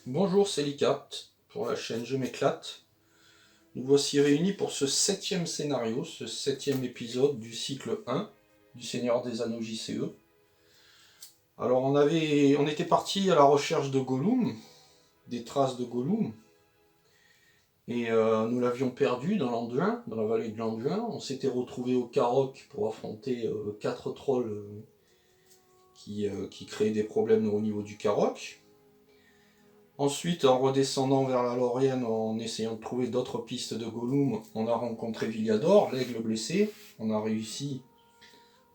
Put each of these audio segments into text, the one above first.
Bonjour, c'est Licat pour la chaîne Je m'éclate. Nous voici réunis pour ce 7e scénario, ce 7e épisode du cycle 1 du Seigneur des Anneaux JCE. Alors on était parti à la recherche de Gollum, des traces de Gollum, et nous l'avions perdu dans l'Anduin, dans la vallée de l'Anduin. On s'était retrouvé au Carrock pour affronter 4 trolls qui créaient des problèmes au niveau du Carrock. Ensuite, en redescendant vers la Lorienne, en essayant de trouver d'autres pistes de Gollum, on a rencontré Villiador, l'aigle blessé. On a réussi,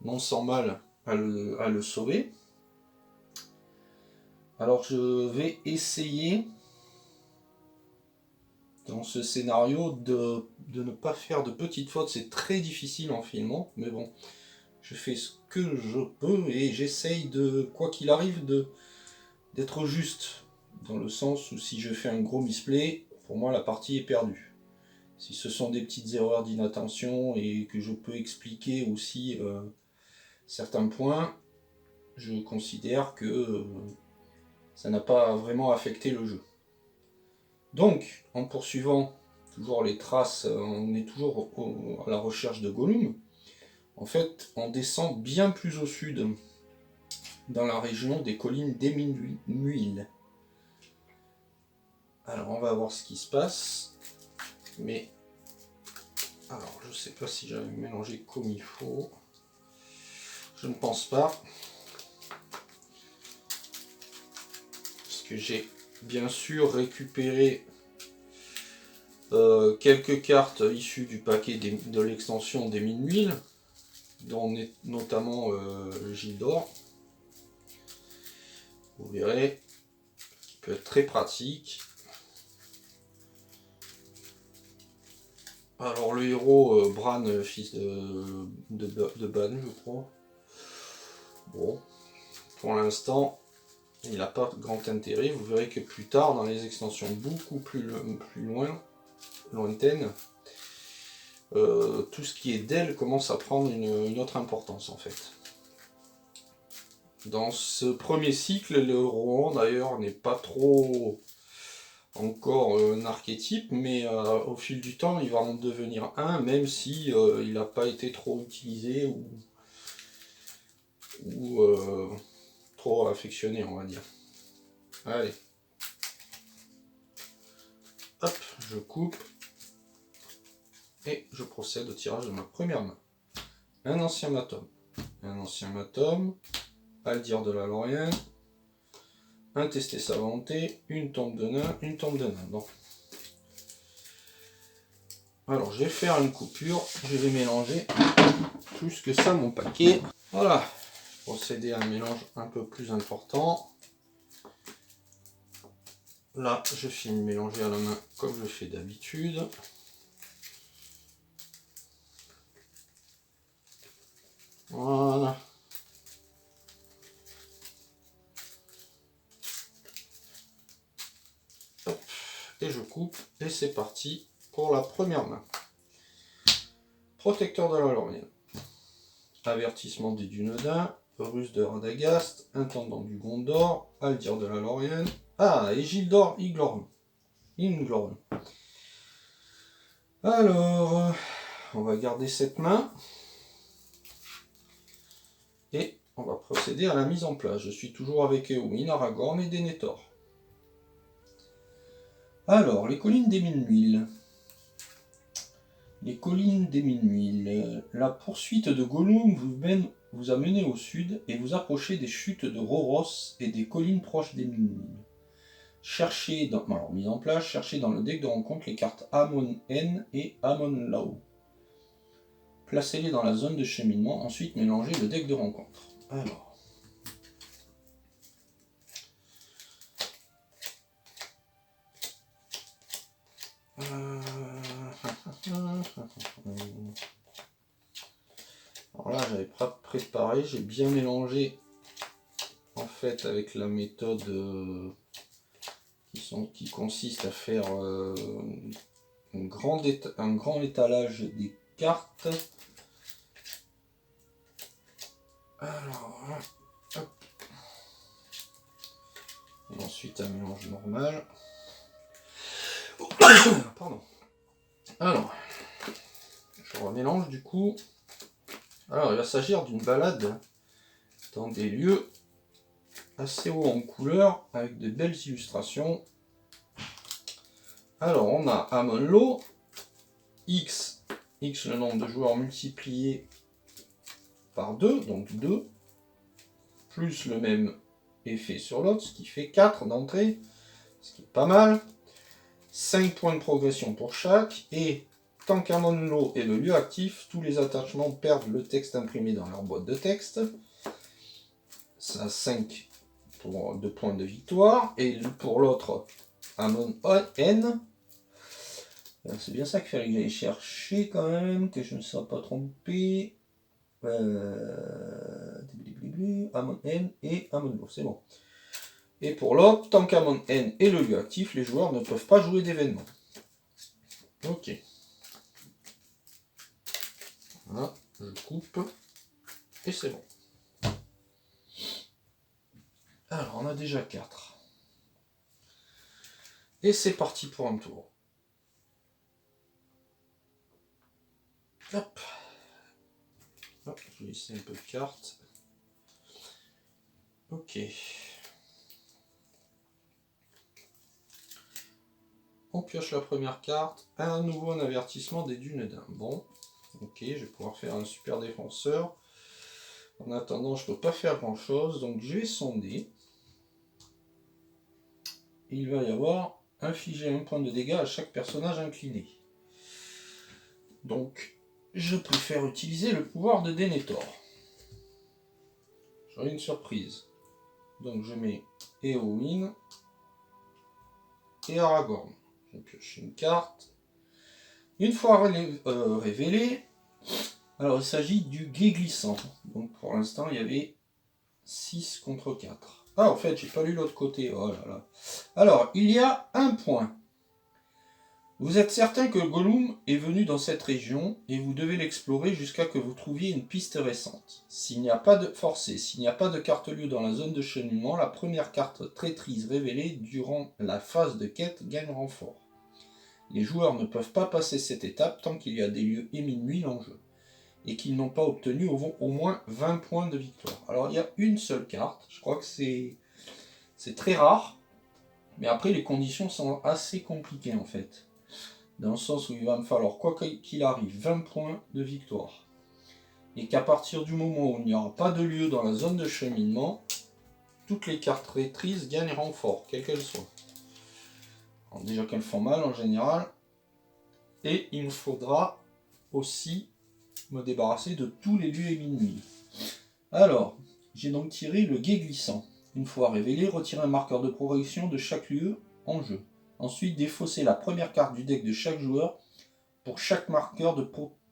non sans mal, à le sauver. Alors je vais essayer, dans ce scénario, de ne pas faire de petites fautes. C'est très difficile en filmant, mais bon, je fais ce que je peux et j'essaye de, quoi qu'il arrive, d'être juste. Dans le sens où si je fais un gros misplay, pour moi la partie est perdue. Si ce sont des petites erreurs d'inattention et que je peux expliquer aussi certains points, je considère que ça n'a pas vraiment affecté le jeu. Donc, en poursuivant toujours les traces, on est toujours à la recherche de Gollum. En fait, on descend bien plus au sud, dans la région des collines d'Emimuil. Alors, on va voir ce qui se passe. Mais, alors, je sais pas si j'avais mélangé comme il faut. Je ne pense pas. Parce que j'ai bien sûr récupéré quelques cartes issues du paquet de l'extension des Minuil, dont notamment Gildor. Vous verrez, qui peut être très pratique. Alors le héros, Bran, fils de Ban, je crois. Bon, pour l'instant, il n'a pas grand intérêt. Vous verrez que plus tard, dans les extensions beaucoup plus lointaines, tout ce qui est d'elle commence à prendre une autre importance en fait. Dans ce premier cycle, le Rohan d'ailleurs n'est pas trop encore un archétype, mais au fil du temps il va en devenir un, même si il n'a pas été trop utilisé ou trop affectionné, on va dire. Allez. Hop, je coupe. Et je procède au tirage de ma première main. Un ancien matum. Un ancien matum. Aldir de la Lorienne. Un tester sa volonté. Une tombe de nain. Une tombe de nain. Bon. Alors je vais faire une coupure. Je vais mélanger plus que ça mon paquet. Voilà. Procéder à un mélange un peu plus important. Là, je finis de mélanger à la main comme je fais d'habitude. Voilà. Hop. Et je coupe. Et c'est parti pour la première main. Protecteur de la Lorienne. Avertissement des Dunedain. Ruse de Radagast. Intendant du Gondor. Aldir de la Lorienne. Ah, et Gildor Inglorion. Alors, on va garder cette main. Et on va procéder à la mise en place. Je suis toujours avec Éowyn, Aragorn et Denethor. Alors, les collines des Minuil. Les collines des Minuil. La poursuite de Gollum vous a mené au sud et vous approchez des chutes de Rhoros et des collines proches des Minuil. Mise en place, cherchez dans le deck de rencontre les cartes Amon N et Amon Lao. Placez-les dans la zone de cheminement, ensuite mélangez le deck de rencontre. Alors. Alors là, j'avais pas préparé, j'ai bien mélangé en fait avec la méthode qui consiste à faire un grand étalage des cartes. Alors, hop. Et Ensuite un mélange normal. Pardon. Alors, je remélange du coup. Alors, il va s'agir d'une balade dans des lieux assez hauts en couleurs, avec de belles illustrations. Alors, on a Amon Lo, X le nombre de joueurs multiplié par 2, donc 2, plus le même effet sur l'autre, ce qui fait 4 d'entrée, ce qui est pas mal. 5 points de progression pour chaque, et tant qu'Amon Lo est le lieu actif, tous les attachements perdent le texte imprimé dans leur boîte de texte. Ça a 5 pour 2 points de victoire, et pour l'autre, Amon N. C'est bien ça qu'il fallait que j'aille chercher quand même, que je ne sois pas trompé. Amon N et Amon Lo, c'est bon. Et pour l'autre, tant qu'Amon N est le lieu actif, les joueurs ne peuvent pas jouer d'événements. Ok. Voilà, je coupe. Et c'est bon. Alors, on a déjà 4. Et c'est parti pour un tour. Hop. Hop, je vais laisser un peu de cartes. Ok. On pioche la première carte. À nouveau un avertissement des dunes d'un. Bon. Ok, je vais pouvoir faire un super défenseur. En attendant, je ne peux pas faire grand chose. Donc je vais sonder. Il va y avoir infliger un point de dégâts à chaque personnage incliné. Donc je préfère utiliser le pouvoir de Denethor. J'aurai une surprise. Donc je mets Éowyn et Aragorn. Je pioche une carte. Une fois révélé, alors il s'agit du guet glissant. Donc pour l'instant il y avait 6 contre 4. Ah en fait j'ai pas lu l'autre côté. Oh là là. Alors il y a un point. Vous êtes certain que Gollum est venu dans cette région et vous devez l'explorer jusqu'à que vous trouviez une piste récente. S'il n'y a pas de forcé, s'il n'y a pas de carte lieu dans la zone de cheminement, la première carte traîtrise révélée durant la phase de quête gagne renfort. Les joueurs ne peuvent pas passer cette étape tant qu'il y a des lieux émis en jeu et qu'ils n'ont pas obtenu au moins 20 points de victoire. Alors il y a une seule carte, je crois que c'est très rare, mais après les conditions sont assez compliquées en fait. Dans le sens où il va me falloir, quoi qu'il arrive, 20 points de victoire. Et qu'à partir du moment où il n'y aura pas de lieu dans la zone de cheminement, toutes les cartes traîtrises gagnent renfort, quelles qu'elles soient. Alors déjà qu'elles font mal en général. Et il me faudra aussi me débarrasser de tous les lieux ennemis. Alors, j'ai donc tiré le guet glissant. Une fois révélé, retirez un marqueur de progression de chaque lieu en jeu. Ensuite, défaussez la première carte du deck de chaque joueur pour chaque marqueur de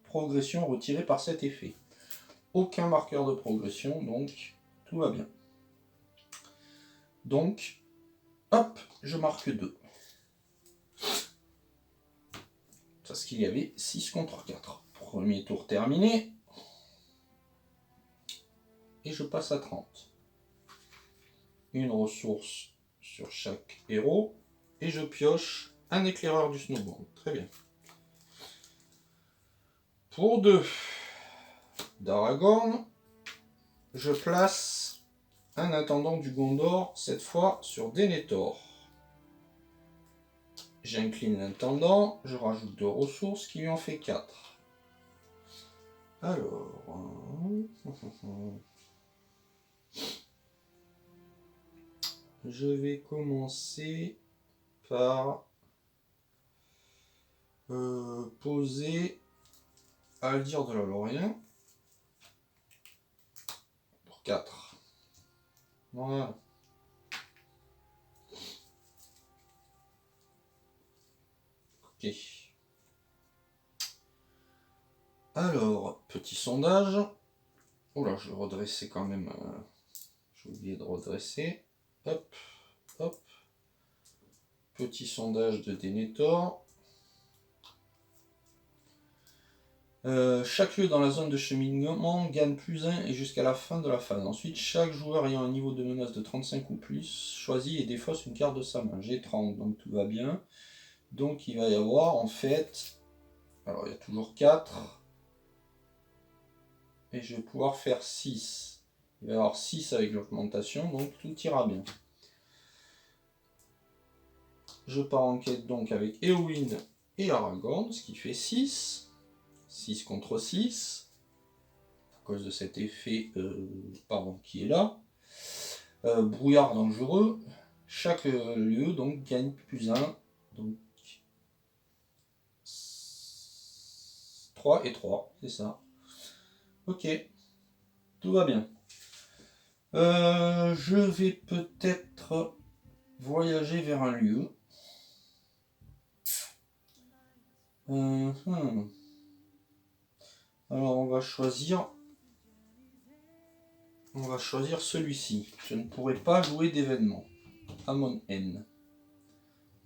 progression retiré par cet effet. Aucun marqueur de progression, donc tout va bien. Donc, hop, je marque 2. Parce qu'il y avait 6 contre 4. Premier tour terminé. Et je passe à 30. Une ressource sur chaque héros. Et je pioche un éclaireur du snowboard. Très bien. Pour 2 d'Aragorn, je place un intendant du Gondor, cette fois sur Denethor. J'incline l'intendant, je rajoute 2 ressources qui lui en fait 4. Alors... je vais commencer par poser Aldir de la Lorien pour 4. Voilà. Ok. Alors, petit sondage. Oula, je vais redresser quand même. J'ai oublié de redresser. Hop, hop. Petit sondage de Denethor. Chaque lieu dans la zone de cheminement gagne +1 et jusqu'à la fin de la phase. Ensuite, chaque joueur ayant un niveau de menace de 35 ou plus choisit et défausse une carte de sa main. J'ai 30, donc tout va bien. Donc il va y avoir en fait... Alors il y a toujours 4. Et je vais pouvoir faire 6. Il va y avoir 6 avec l'augmentation, donc tout ira bien. Je pars en quête donc avec Éowyn et Aragorn, ce qui fait 6. 6 contre 6, à cause de cet effet qui est là. Brouillard dangereux. Chaque lieu donc gagne +1. Donc 3 et 3, c'est ça. Ok, tout va bien. Je vais peut-être voyager vers un lieu. Alors on va choisir celui-ci. Je ne pourrai pas jouer d'événement. Amon N.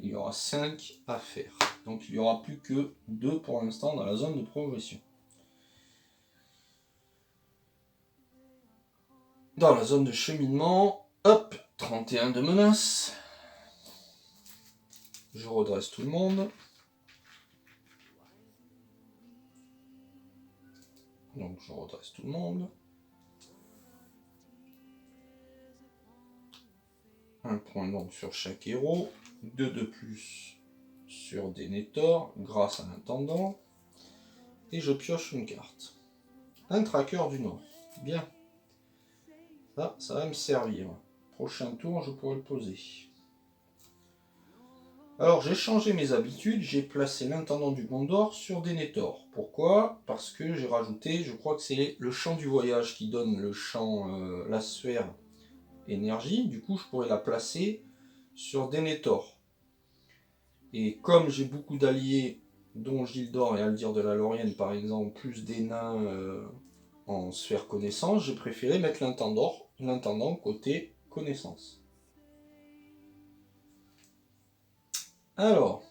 Il y aura 5 à faire. Donc il n'y aura plus que 2 pour l'instant dans la zone de progression. Dans la zone de cheminement, hop, 31 de menace. Je redresse tout le monde. Donc je redresse tout le monde. Un point donc sur chaque héros. 2 de plus sur Denethor grâce à l'intendant. Et je pioche une carte. Un tracker du Nord. Bien. Ça va me servir. Prochain tour, je pourrai le poser. Alors j'ai changé mes habitudes, j'ai placé l'intendant du Gondor sur Denethor. Pourquoi? Parce que j'ai rajouté, je crois que c'est le champ du voyage qui donne le champ, la sphère énergie. Du coup je pourrais la placer sur Denethor. Et comme j'ai beaucoup d'alliés, dont Gildor et Aldir de la Lorienne par exemple, plus des nains en sphère connaissance, j'ai préféré mettre l'intendant côté connaissance. Alors,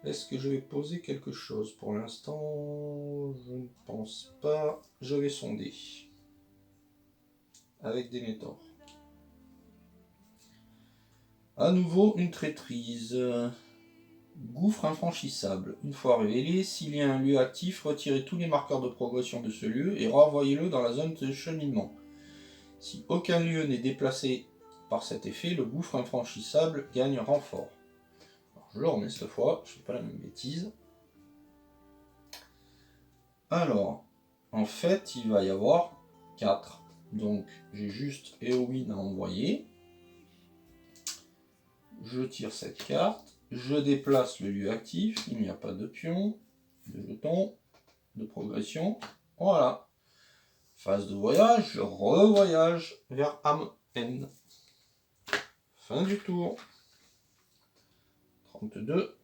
est-ce que je vais poser quelque chose? Pour l'instant, je ne pense pas. Je vais sonder. Avec Denethor. À nouveau, une traîtrise. Gouffre infranchissable. Une fois révélé, s'il y a un lieu actif, retirez tous les marqueurs de progression de ce lieu et renvoyez-le dans la zone de cheminement. Si aucun lieu n'est déplacé par cet effet, le gouffre infranchissable gagne renfort. Alors, je le remets cette fois, je ne fais pas la même bêtise. Alors, en fait, il va y avoir 4. Donc, j'ai juste Éowyn à envoyer. Je tire cette carte. Je déplace le lieu actif. Il n'y a pas de pion, de jeton, de progression. Voilà. Phase de voyage, je revoyage vers Amon. Fin du tour. 32.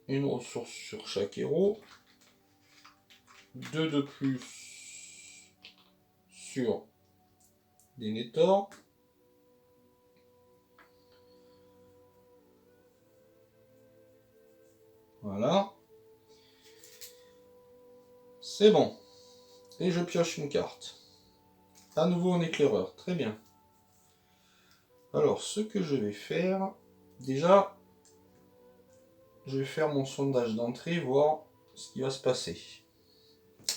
Une ressource sur chaque héros. 2 de plus sur Denethor. Voilà. C'est bon. Et je pioche une carte. À nouveau un éclaireur. Très bien. Alors, ce que je vais faire... Déjà, je vais faire mon sondage d'entrée, voir ce qui va se passer.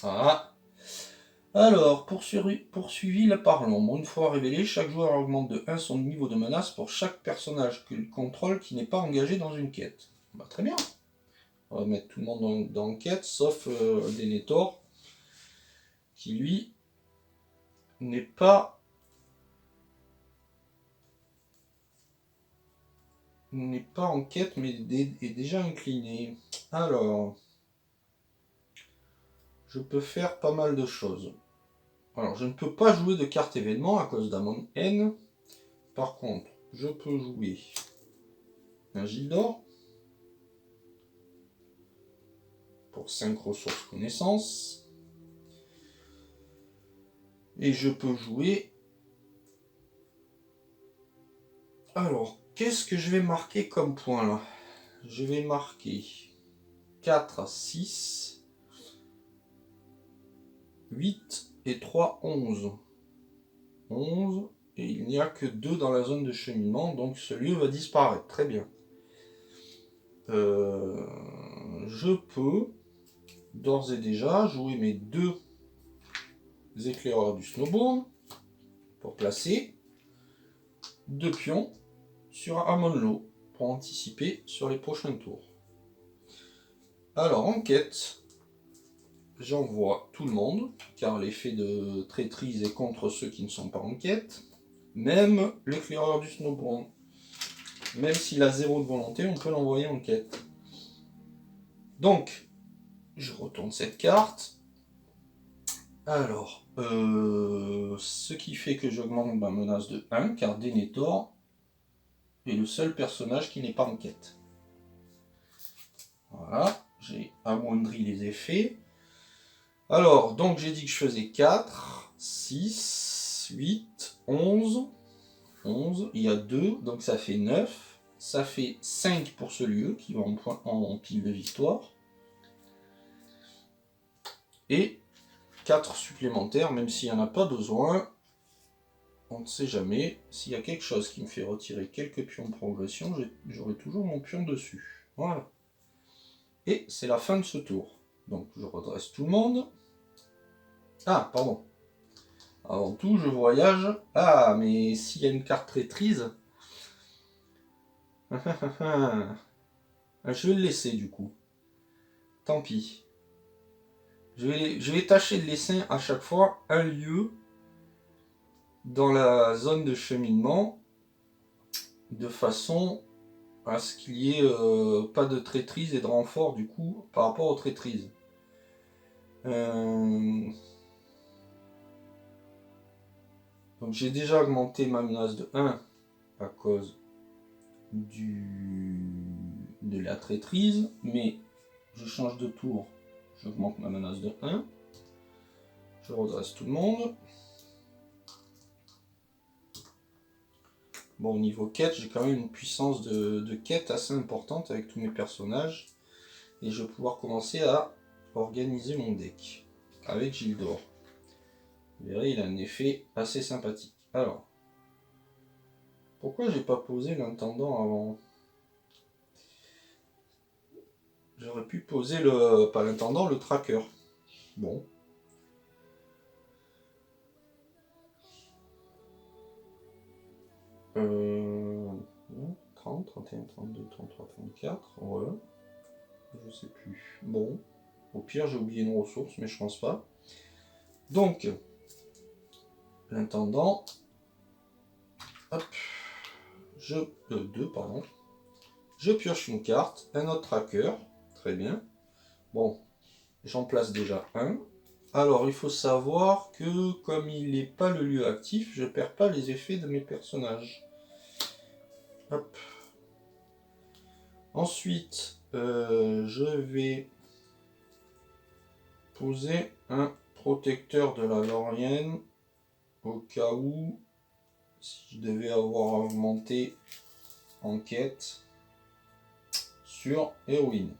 Voilà. Alors, poursuivi là par l'ombre. Une fois révélé, chaque joueur augmente de 1 son niveau de menace pour chaque personnage qu'il contrôle qui n'est pas engagé dans une quête. Bah, très bien. On va mettre tout le monde dans quête, sauf Denethor, qui lui n'est pas en quête, mais est déjà incliné. Alors, je peux faire pas mal de choses. Alors, je ne peux pas jouer de carte événement à cause d'Amon N. Par contre, je peux jouer un Gildor pour 5 ressources connaissances. Et je peux jouer... Alors, qu'est-ce que je vais marquer comme point là? je vais marquer 4, 6, 8 et 3, 11. 11, et il n'y a que 2 dans la zone de cheminement, donc ce lieu va disparaître. Très bien. Je peux d'ores et déjà jouer mes 2 éclaireurs du snowball pour placer 2 pions sur Amonlo pour anticiper sur les prochains tours. Alors en quête, j'envoie tout le monde, car l'effet de traîtrise est contre ceux qui ne sont pas en quête, même l'éclaireur du snowball. Même s'il a 0 de volonté, on peut l'envoyer en quête. Donc, je retourne cette carte. Alors, ce qui fait que j'augmente ma menace de 1, car Denethor est le seul personnage qui n'est pas en quête. Voilà, j'ai amoindri les effets. Alors, donc j'ai dit que je faisais 4, 6, 8, 11. 11, il y a 2, donc ça fait 9. Ça fait 5 pour ce lieu qui va en pile de victoire. Et 4 supplémentaires, même s'il n'y en a pas besoin. On ne sait jamais. S'il y a quelque chose qui me fait retirer quelques pions de progression, j'aurai toujours mon pion dessus. Voilà. Et c'est la fin de ce tour. Donc je redresse tout le monde. Ah, pardon. Avant tout, je voyage. Ah, mais s'il y a une carte traîtrise... je vais le laisser du coup. Tant pis. Je vais tâcher de laisser à chaque fois un lieu dans la zone de cheminement de façon à ce qu'il n'y ait pas de traîtrise et de renfort du coup par rapport aux traîtrises. Donc j'ai déjà augmenté ma menace de 1 à cause de la traîtrise, mais je change de tour, j'augmente ma menace de 1. Je redresse tout le monde. Bon, au niveau quête, j'ai quand même une puissance de quête assez importante avec tous mes personnages. Et je vais pouvoir commencer à organiser mon deck avec Gildor. Vous verrez, il a un effet assez sympathique. Alors, pourquoi j'ai pas posé l'intendant avant? J'aurais pu poser pas l'intendant, le tracker. Bon. Euh... 30, 31, 32, 33, 34, ouais. Je sais plus. Bon. Au pire, j'ai oublié une ressource, mais je pense pas. Donc, l'intendant. Hop. Deux, pardon. Je pioche une carte, un autre tracker. Très bien. Bon, j'en place déjà un. Alors, il faut savoir que comme il n'est pas le lieu actif, je ne perds pas les effets de mes personnages. Hop. Ensuite, je vais poser un protecteur de la Lorienne au cas où, si je devais avoir augmenté en quête sur héroïne.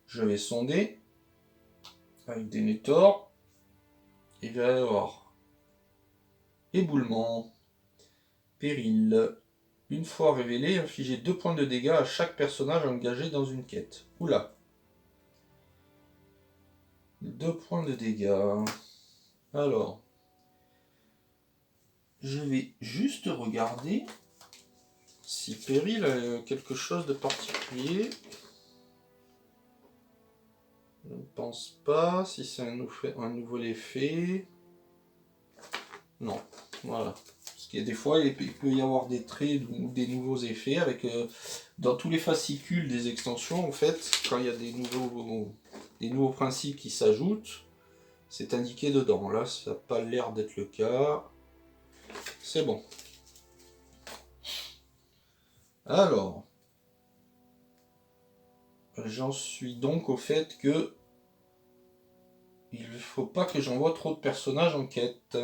Je vais sonder avec Denethor. Il va y avoir éboulement, péril. Une fois révélé, infligez 2 points de dégâts à chaque personnage engagé dans une quête. Oula. 2 points de dégâts. Alors, je vais juste regarder si péril a quelque chose de particulier. Je ne pense pas. Si c'est un nouvel effet. Non. Voilà. Parce qu'il y a des fois, il peut y avoir des traits ou des nouveaux effets. Avec, dans tous les fascicules des extensions, en fait, quand il y a des nouveaux principes qui s'ajoutent, c'est indiqué dedans. Là, ça n'a pas l'air d'être le cas. C'est bon. Alors, j'en suis donc au fait que il ne faut pas que j'envoie trop de personnages en quête.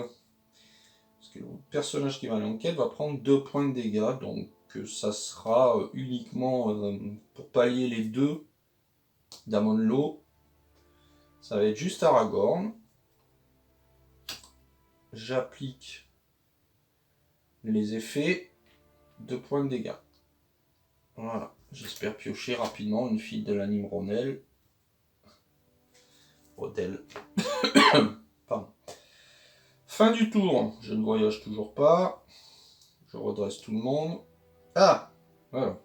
Parce que le personnage qui va aller en quête va prendre 2 points de dégâts, donc ça sera uniquement pour pallier les 2 d'Amonlo. Ça va être juste Aragorn. J'applique les effets, 2 points de dégâts. Voilà, j'espère piocher rapidement une fille de l'anime Ronel. Rodel. Pardon. Fin du tour, je ne voyage toujours pas. Je redresse tout le monde. Ah, voilà.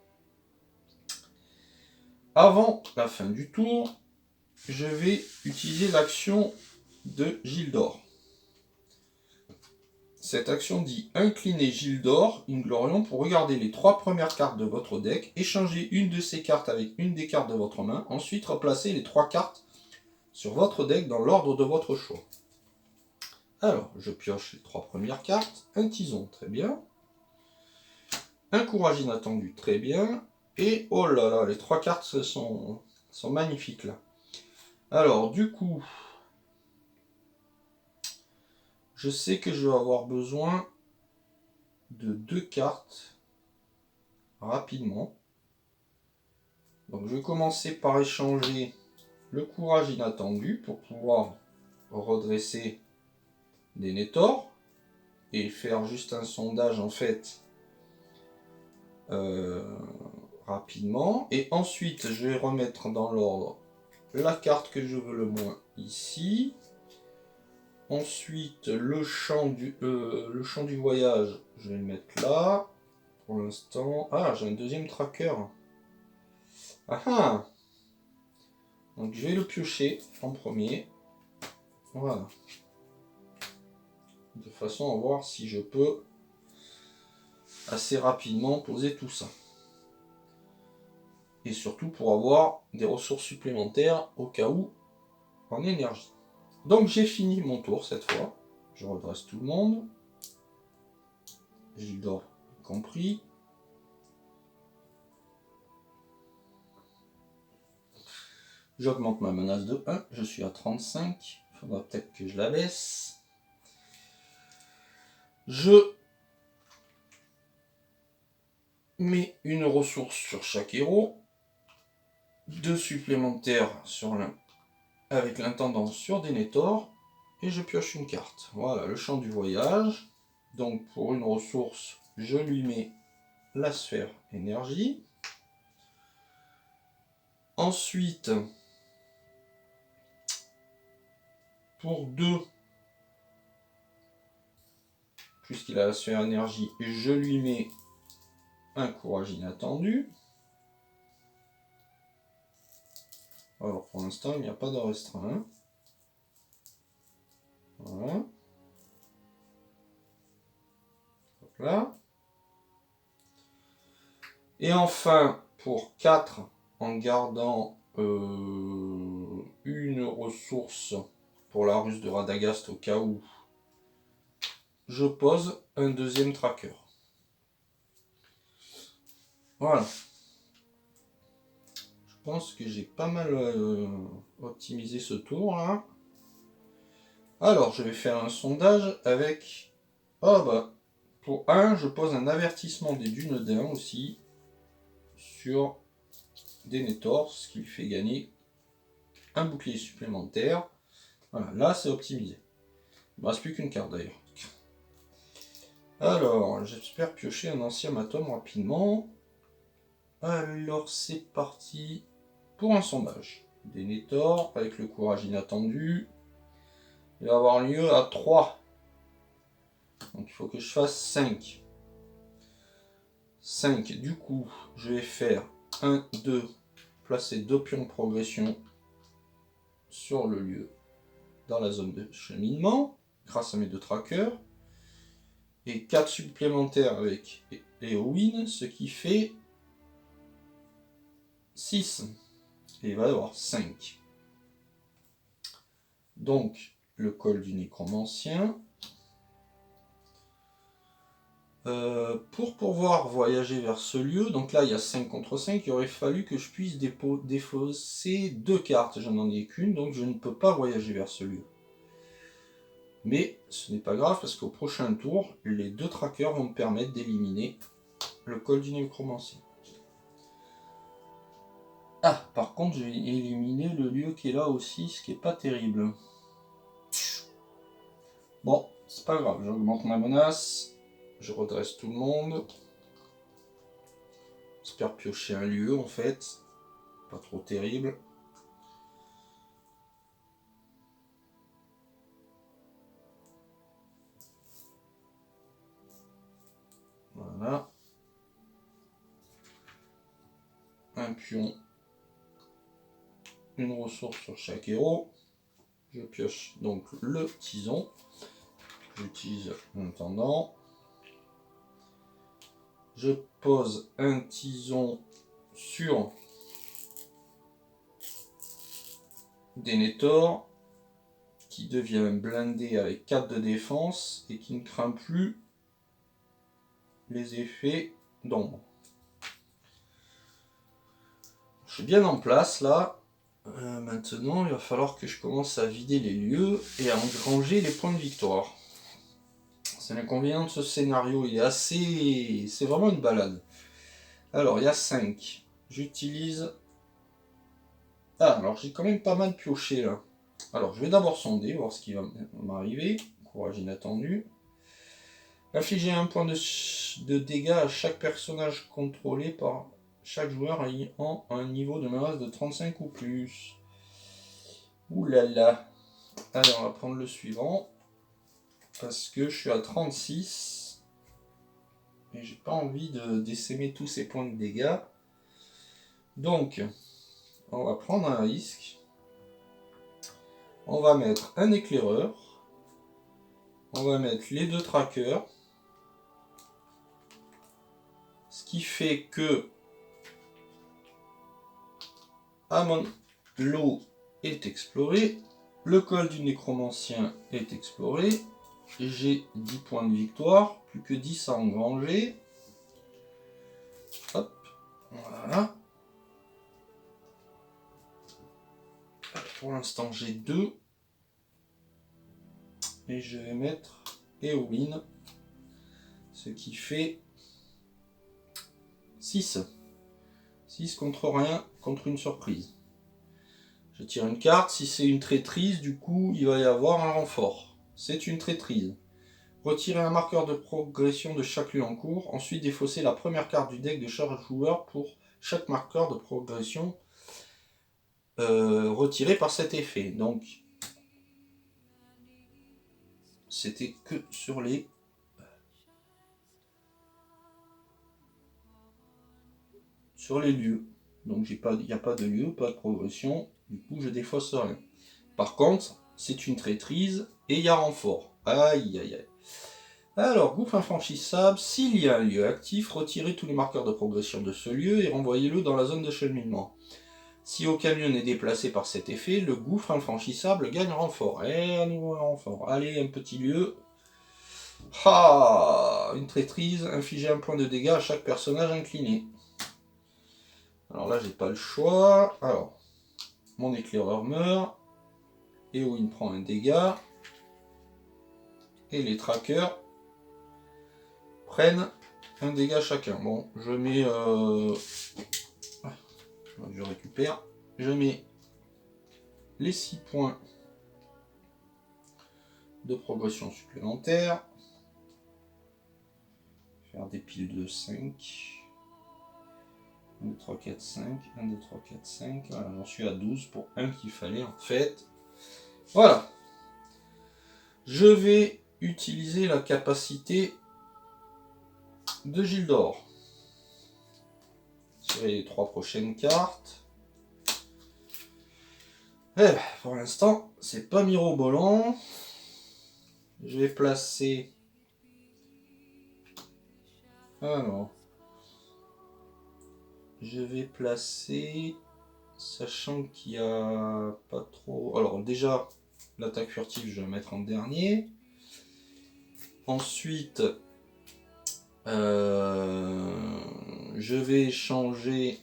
Avant la fin du tour, je vais utiliser l'action de Gildor. Cette action dit incliner Gildor, Inglorion, pour regarder les 3 premières cartes de votre deck, échanger une de ces cartes avec une des cartes de votre main, ensuite replacer les 3 cartes sur votre deck dans l'ordre de votre choix. Alors, je pioche les 3 premières cartes, un Tison, très bien, un Courage inattendu, très bien, et oh là là, les 3 cartes sont magnifiques là. Alors, du coup, je sais que je vais avoir besoin de 2 cartes rapidement. Donc je vais commencer par échanger le Courage inattendu pour pouvoir redresser Denethor et faire juste un sondage en fait rapidement. Et ensuite je vais remettre dans l'ordre la carte que je veux le moins ici. Ensuite le champ du voyage, je vais le mettre là. Pour l'instant... Ah, j'ai un deuxième tracker. Ah ah! Donc je vais le piocher en premier. Voilà. De façon à voir si je peux assez rapidement poser tout ça. Et surtout pour avoir des ressources supplémentaires au cas où en énergie. Donc j'ai fini mon tour cette fois. Je redresse tout le monde. Gildor compris. J'augmente ma menace de 1. Je suis à 35. Il faudra peut-être que je la baisse. Je mets une ressource sur chaque héros. 2 supplémentaires sur l'un avec l'intendance sur Denethor. Et je pioche une carte. Voilà, le champ du voyage. Donc pour une ressource, je lui mets la sphère énergie. Ensuite, pour 2, puisqu'il a la sphère énergie, je lui mets un Courage inattendu. Alors pour l'instant, il n'y a pas de restreint. Voilà. Hop là. Et enfin, pour 4, en gardant une ressource pour la ruse de Radagast au cas où, je pose un deuxième tracker. Voilà. Je pense que j'ai pas mal optimisé ce tour là. Alors, je vais faire un sondage avec... Oh bah, pour 1, je pose un avertissement des dunes d'un aussi sur Denethor, ce qui lui fait gagner un bouclier supplémentaire. Voilà, là c'est optimisé. Il ne me reste plus qu'une carte d'ailleurs. Alors, j'espère piocher un ancien Matom rapidement. Alors, c'est parti pour un sondage. Denethor, avec le Courage inattendu. Il va avoir lieu à 3. Donc il faut que je fasse 5. 5, du coup, je vais faire 1, 2, placer 2 pions de progression sur le lieu, dans la zone de cheminement, grâce à mes 2 trackers. Et 4 supplémentaires avec Eowyn, ce qui fait 6. Et il va y avoir 5. Donc, le col du nécromancien. Pour pouvoir voyager vers ce lieu, donc là il y a 5 contre 5, il aurait fallu que je puisse défausser 2 cartes. Je n'en ai qu'une, donc je ne peux pas voyager vers ce lieu. Mais ce n'est pas grave parce qu'au prochain tour, les 2 trackers vont me permettre d'éliminer le col du nécromancien. Ah, par contre, j'ai éliminé le lieu qui est là aussi, ce qui est pas terrible. Bon, c'est pas grave, j'augmente ma menace. Je redresse tout le monde. J'espère piocher un lieu en fait. Pas trop terrible. Voilà. Un pion. Une ressource sur chaque héros. Je pioche donc le tison. J'utilise l'intendant. Je pose un tison sur Denethor, qui devient blindé avec 4 de défense et qui ne craint plus les effets d'ombre. Je suis bien en place là. Maintenant, il va falloir que je commence à vider les lieux et à engranger les points de victoire. C'est l'inconvénient de ce scénario, il est assez... c'est vraiment une balade. Alors, il y a 5. J'utilise... Ah, alors j'ai quand même pas mal pioché là. Alors, je vais d'abord sonder, voir ce qui va m'arriver. Courage inattendu. Infliger un point de dégâts à chaque personnage contrôlé par chaque joueur ayant un niveau de menace de 35 ou plus. Ouh là là. Allez, on va prendre le suivant. Parce que je suis à 36. Et j'ai pas envie de d'essaimer tous ces points de dégâts. Donc, on va prendre un risque. On va mettre un éclaireur. On va mettre les 2 trackers. Ce qui fait que l'eau est explorée. Le col du nécromancien est exploré. J'ai 10 points de victoire. Plus que 10 à engranger. Hop. Voilà. Pour l'instant, j'ai 2. Et je vais mettre Éowyn. Ce qui fait 6. 6 contre rien, contre une surprise. Je tire une carte. Si c'est une traîtrise, du coup, il va y avoir un renfort. C'est une traîtrise. Retirer un marqueur de progression de chaque lieu en cours. Ensuite, défausser la première carte du deck de chaque joueur pour chaque marqueur de progression retiré par cet effet. Donc, c'était que sur les... lieux. Donc, il n'y a pas de lieu, pas de progression. Du coup, je défausse rien. Par contre, c'est une traîtrise et il y a renfort. Aïe, aïe, aïe. Alors, gouffre infranchissable, s'il y a un lieu actif, retirez tous les marqueurs de progression de ce lieu et renvoyez-le dans la zone de cheminement. Si aucun lieu n'est déplacé par cet effet, le gouffre infranchissable gagne renfort. Et à nouveau un renfort. Allez, un petit lieu. Ah, une traîtrise, infliger un point de dégâts à chaque personnage incliné. Alors là, j'ai pas le choix. Alors, mon éclaireur meurt. Éowyn prend un dégât. Et les trackers prennent un dégât chacun. Bon, je mets... je récupère. Je mets les 6 points de progression supplémentaire. Faire des piles de 5. 1, 2, 3, 4, 5. 1, 2, 3, 4, 5. Voilà, j'en suis à 12 pour un qu'il fallait en fait. Voilà. Je vais utiliser la capacité de Gildor. Tirer les 3 prochaines cartes. Pour l'instant, c'est pas mirobolant. Je vais placer... Alors... Je vais placer... Sachant qu'il n'y a pas trop... Alors déjà, l'attaque furtive, je vais mettre en dernier. Ensuite... je vais changer...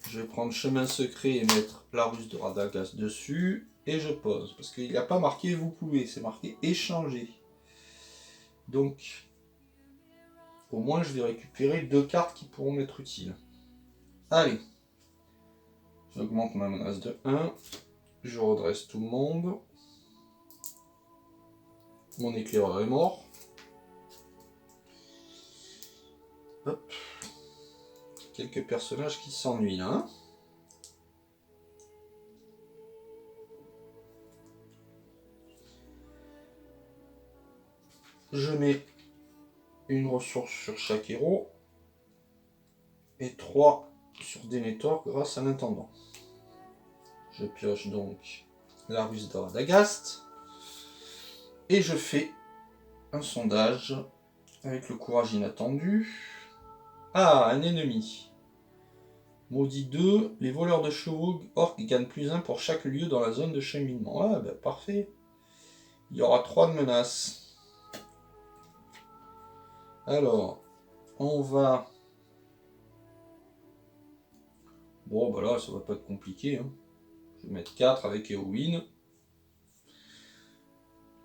Je vais prendre chemin secret et mettre la ruse de Radagast dessus. et je pose. Parce qu'il n'y a pas marqué vous pouvez, c'est marqué échanger. Donc, au moins je vais récupérer 2 cartes qui pourront m'être utiles. Allez. J'augmente ma menace de 1. Je redresse tout le monde. Mon éclaireur est mort. Hop. Quelques personnages qui s'ennuient là. Hein. Je mets une ressource sur chaque héros. Et 3 sur Denethor grâce à l'intendant. Je pioche donc la ruse de Radagast. Et je fais un sondage avec le courage inattendu. Ah, un ennemi. Maudit 2, les voleurs de chevaux orques gagnent plus 1 pour chaque lieu dans la zone de cheminement. Ah, bah parfait. Il y aura 3 de menaces. Alors, on va... Bon, bah là, ça va pas être compliqué. Hein. Je vais mettre 4 avec Eowyn.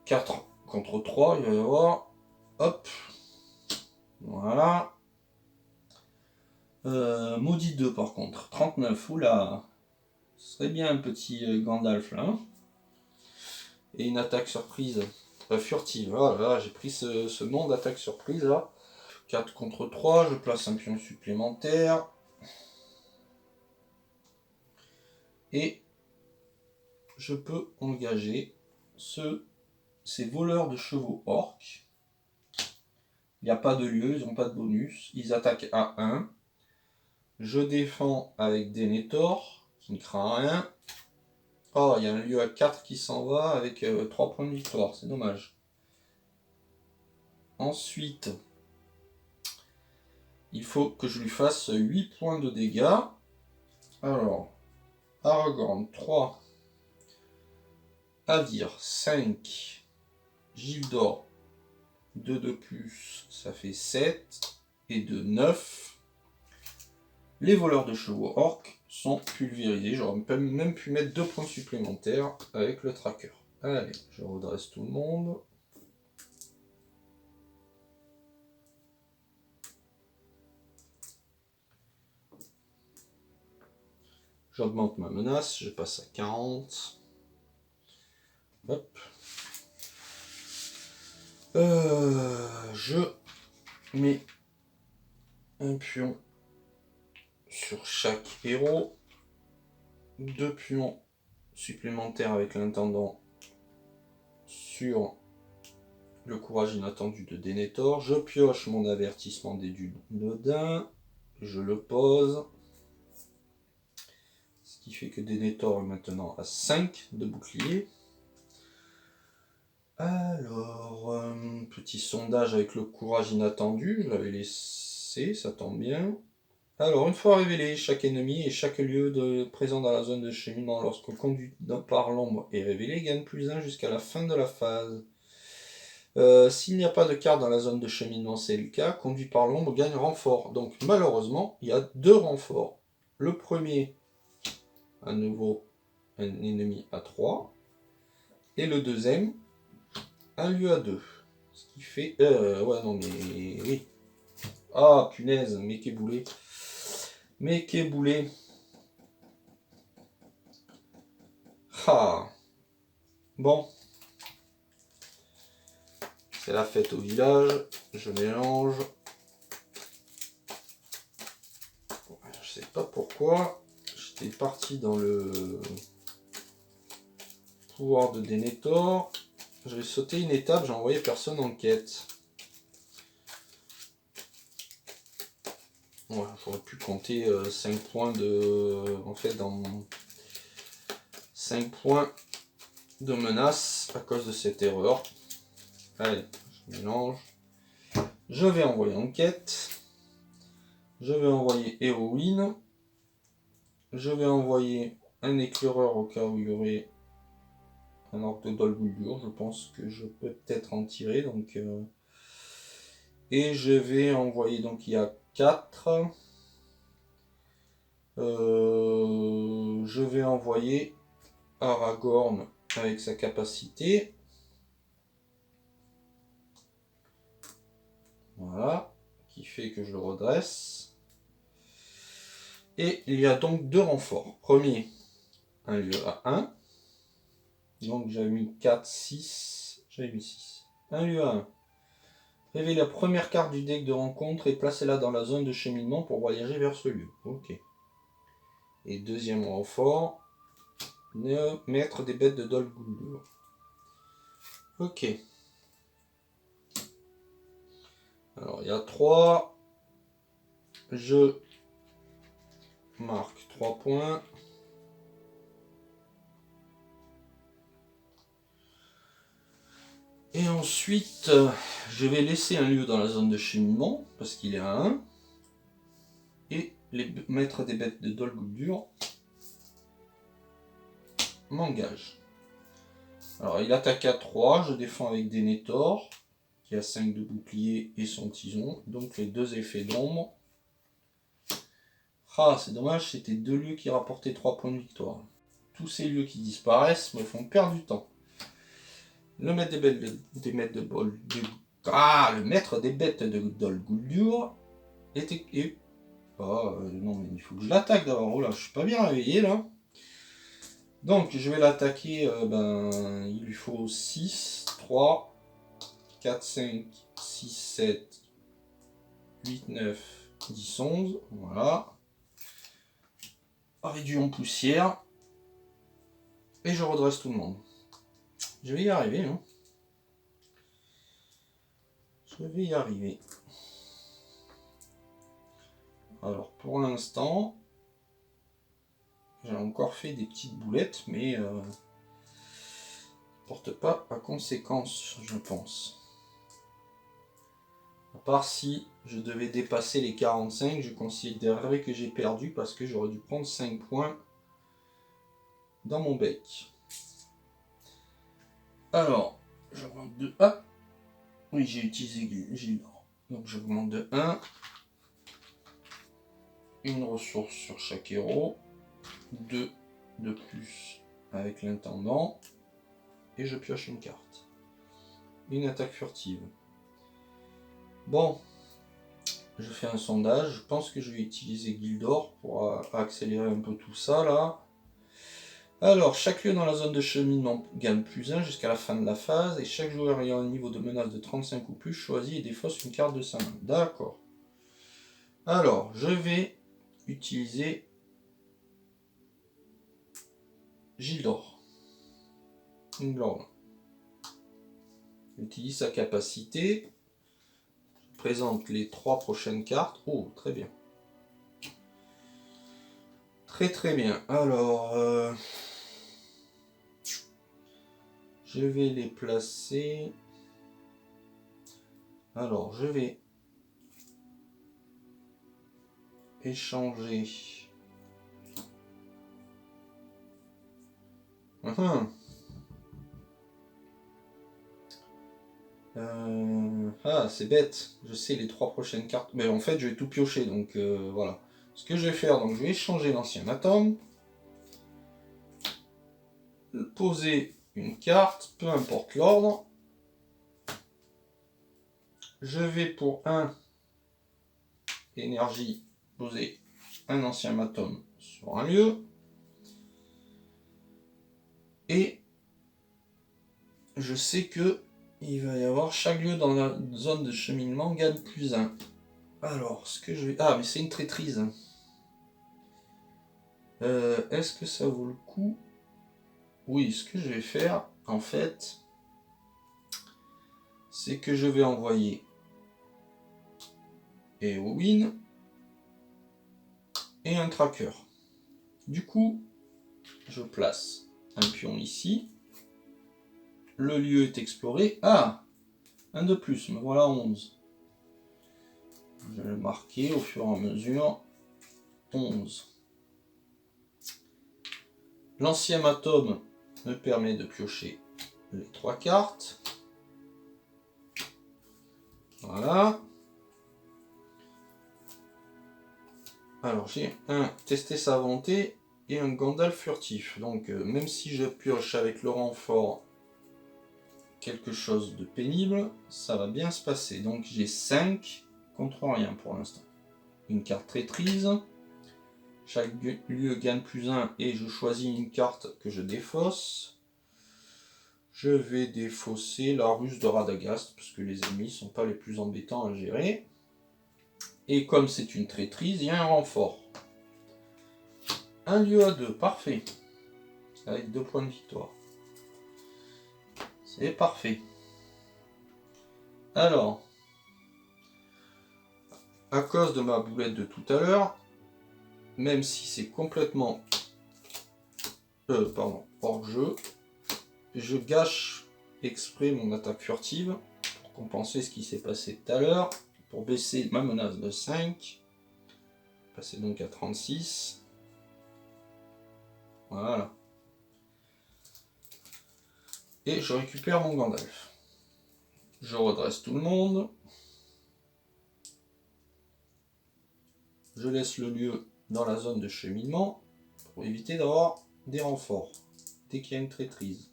4 contre 3, il va y avoir... Hop. Voilà. Maudit 2 par contre. 39, oula. Ce serait bien un petit Gandalf là. Hein. Et une attaque surprise. Furtive. Voilà, j'ai pris ce nom d'attaque surprise là. 4 contre 3, je place un pion supplémentaire. Et je peux engager ces voleurs de chevaux orques. Il n'y a pas de lieu, ils n'ont pas de bonus. Ils attaquent à 1. Je défends avec Denethor, qui ne craint rien. Oh, il y a un lieu à 4 qui s'en va avec 3 points de victoire, c'est dommage. Ensuite, il faut que je lui fasse 8 points de dégâts. Alors, Aragorn 3, Adir 5, Gildor 2 de plus, ça fait 7, et de 9. Les voleurs de chevaux orques sont pulvérisés. J'aurais même pu mettre 2 points supplémentaires avec le tracker. Allez, je redresse tout le monde. J'augmente ma menace, je passe à 40. Hop. Je mets un pion sur chaque héros. 2 pions supplémentaires avec l'intendant sur le courage inattendu de Denethor. Je pioche mon avertissement des dunes d'Odin. Je le pose. Ce qui fait que Denethor est maintenant à 5 de bouclier. Alors, petit sondage avec le courage inattendu. Je l'avais laissé, ça tombe bien. Alors, une fois révélé, chaque ennemi et chaque lieu présent dans la zone de cheminement lorsque conduit par l'ombre est révélé gagne plus 1 jusqu'à la fin de la phase. S'il n'y a pas de carte dans la zone de cheminement, c'est le cas. Conduit par l'ombre gagne renfort. Donc malheureusement, il y a 2 renforts. Le premier, à nouveau, un ennemi à 3. Et le deuxième, un lieu à 2. Ce qui fait... ouais, non, mais... Oui. Ah, punaise, mais qu'est boulé. Mais qu'est boulé. Ah. Bon. C'est la fête au village. Je mélange. Je sais pas pourquoi. J'étais parti dans le pouvoir de Denethor. J'avais sauté une étape, j'ai envoyé personne en quête. Ouais, j'aurais pu compter 5 points de... En fait, dans 5 points de menace à cause de cette erreur. Allez, je mélange. Je vais envoyer en quête. Je vais envoyer Eowyn. Je vais envoyer un éclaireur au cas où il y aurait un orque de Dol Guldur. Je pense que je peux peut-être en tirer. Donc, et je vais envoyer, donc il y a 4. Je vais envoyer Aragorn avec sa capacité. Voilà, qui fait que je le redresse. Et il y a donc 2 renforts. Premier, un lieu à 1. Donc j'avais mis 4, 6. J'avais mis 6. Un lieu à 1. Révélez la première carte du deck de rencontre et placez-la dans la zone de cheminement pour voyager vers ce lieu. Ok. Et deuxième renfort, mettre des bêtes de Dol Guldur. Ok. Alors il y a 3. Je marque 3 points. Et ensuite, je vais laisser un lieu dans la zone de cheminement, parce qu'il est à 1. Et mettre des bêtes de Dol Guldur m'engage. Alors il attaque à 3, je défends avec Denethor, qui a 5 de bouclier et son tison, donc les 2 effets d'ombre. Ah, c'est dommage, c'était 2 lieux qui rapportaient 3 points de victoire. Tous ces lieux qui disparaissent me font perdre du temps. Le maître des bêtes de bol. Le maître des bêtes de Dol Guldur était. Non, mais il faut que je l'attaque d'abord. Oh là, je suis pas bien réveillé là. Donc, je vais l'attaquer. Il lui faut 6, 3, 4, 5, 6, 7, 8, 9, 10, 11. Voilà. Réduit en poussière. Et je redresse tout le monde. Je vais y arriver, hein. Je vais y arriver. Alors, pour l'instant, j'ai encore fait des petites boulettes, mais porte pas à conséquence, je pense. À part si je devais dépasser les 45, je considérerais que j'ai perdu parce que j'aurais dû prendre 5 points dans mon bec. Alors, j'augmente de 1. Oui, j'ai utilisé Gildor. Donc j'augmente de 1. Une ressource sur chaque héros. 2 de plus avec l'intendant. Et je pioche une carte. Une attaque furtive. Bon, je fais un sondage. Je pense que je vais utiliser Gildor pour accélérer un peu tout ça là. Alors, chaque lieu dans la zone de cheminement gagne plus 1 jusqu'à la fin de la phase, et chaque joueur ayant un niveau de menace de 35 ou plus choisit et défausse une carte de sa main. D'accord. Alors, je vais utiliser Gildor. Inglorn. Utilise sa capacité. Je présente les 3 prochaines cartes. Oh, très bien. Très bien. Alors, je vais les placer. Alors, je vais échanger. C'est bête. Je sais les 3 prochaines cartes. Mais en fait, je vais tout piocher. Donc, voilà. Ce que je vais faire, donc, je vais échanger l'ancien atome. Poser une carte, peu importe l'ordre. Je vais pour 1 énergie poser un ancien atome sur un lieu. Et je sais que il va y avoir chaque lieu dans la zone de cheminement gagne plus 1. Alors, ce que je vais... Ah, mais c'est une traîtrise. Est-ce que ça vaut le coup? Oui, ce que je vais faire, en fait, c'est que je vais envoyer Eowyn et un tracker. Du coup, je place un pion ici. Le lieu est exploré. Ah, un de plus, me voilà 11. Je vais le marquer au fur et à mesure. 11. L'ancien atome me permet de piocher les 3 cartes. Voilà. Alors j'ai un tester sa volonté et un Gandalf furtif. Donc même si je pioche avec le renfort quelque chose de pénible, ça va bien se passer. Donc j'ai 5 contre rien pour l'instant. Une carte traîtrise. Chaque lieu gagne +1 et je choisis une carte que je défausse. Je vais défausser la ruse de Radagast, parce que les ennemis ne sont pas les plus embêtants à gérer. Et comme c'est une traîtrise, il y a un renfort. Un lieu à 2, parfait. Avec 2 points de victoire. C'est parfait. Alors, à cause de ma boulette de tout à l'heure, même si c'est complètement hors jeu, je gâche exprès mon attaque furtive pour compenser ce qui s'est passé tout à l'heure, pour baisser ma menace de 5, passer donc à 36. Voilà. Et je récupère mon Gandalf. Je redresse tout le monde. Je laisse le lieu dans la zone de cheminement pour éviter d'avoir des renforts dès qu'il y a une traîtrise.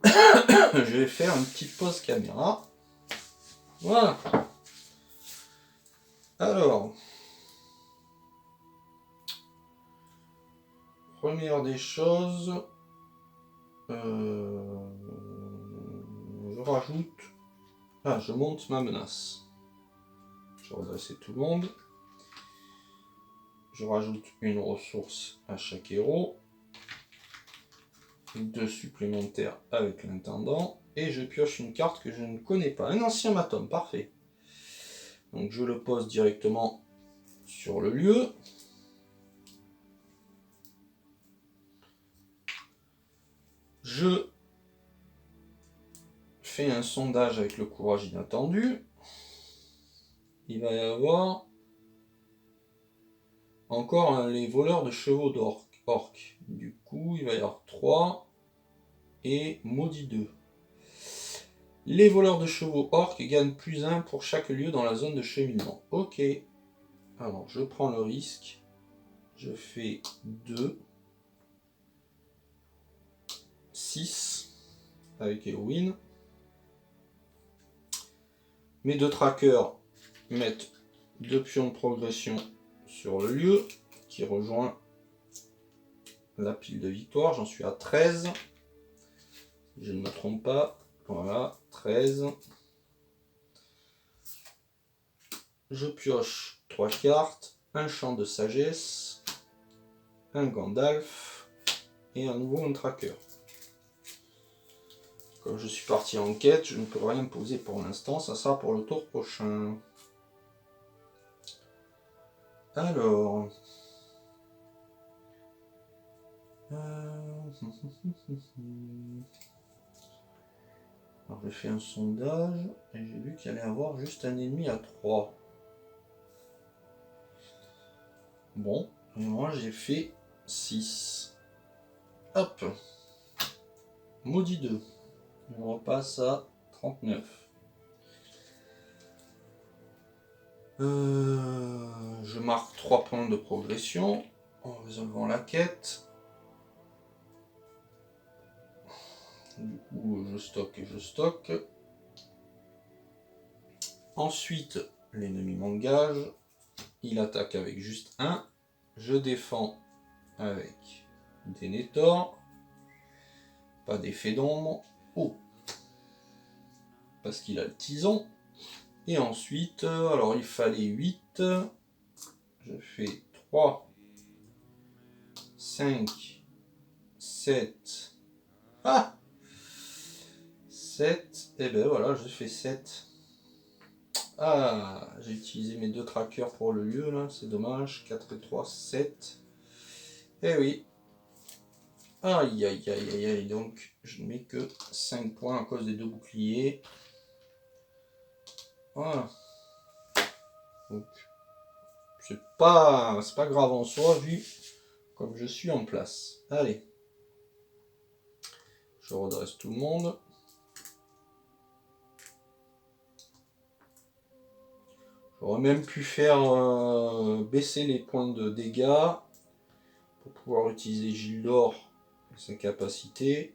Je vais faire une petite pause caméra. Voilà. Alors, première des choses, je rajoute... je monte ma menace. Je redresse tout le monde. Je rajoute une ressource à chaque héros. 2 supplémentaires avec l'intendant. Et je pioche une carte que je ne connais pas. Un ancien matum, parfait. Donc je le pose directement sur le lieu. Je fais un sondage avec le courage inattendu. Il va y avoir encore les voleurs de chevaux d'orques. Du coup, il va y avoir 3 et maudit 2. Les voleurs de chevaux orques gagnent +1 pour chaque lieu dans la zone de cheminement. Ok. Alors, je prends le risque. Je fais 2. 6 avec Eowyn. Mes 2 trackers mettent 2 pions de progression sur le lieu qui rejoint la pile de victoire. J'en suis à 13. Je ne me trompe pas. Voilà, 13. Je pioche 3 cartes, un champ de sagesse, un Gandalf et à nouveau un tracker. Comme je suis parti en quête, je ne peux rien poser pour l'instant, ça sera pour le tour prochain. Alors... Alors j'ai fait un sondage et j'ai vu qu'il allait y avoir juste un ennemi à 3. Bon, et moi j'ai fait 6. Hop. Maudit 2. On repasse à 39. Je marque 3 points de progression en résolvant la quête. Du coup, je stocke et je stocke. Ensuite, l'ennemi m'engage. Il attaque avec juste 1. Je défends avec Denethor. Pas d'effet d'ombre. Oh, parce qu'il a le tison. Et ensuite, alors il fallait 8. Je fais 3, 5, 7. Ah 7. Et ben voilà, je fais 7. Ah, j'ai utilisé mes 2 trackers pour le lieu là, c'est dommage. 4 et 3, 7. Eh oui. Aïe aïe aïe aïe aïe, donc je ne mets que 5 points à cause des 2 boucliers. Voilà. Donc c'est pas grave en soi vu comme je suis en place. Allez. Je redresse tout le monde. J'aurais même pu faire baisser les points de dégâts pour pouvoir utiliser Gildor et sa capacité.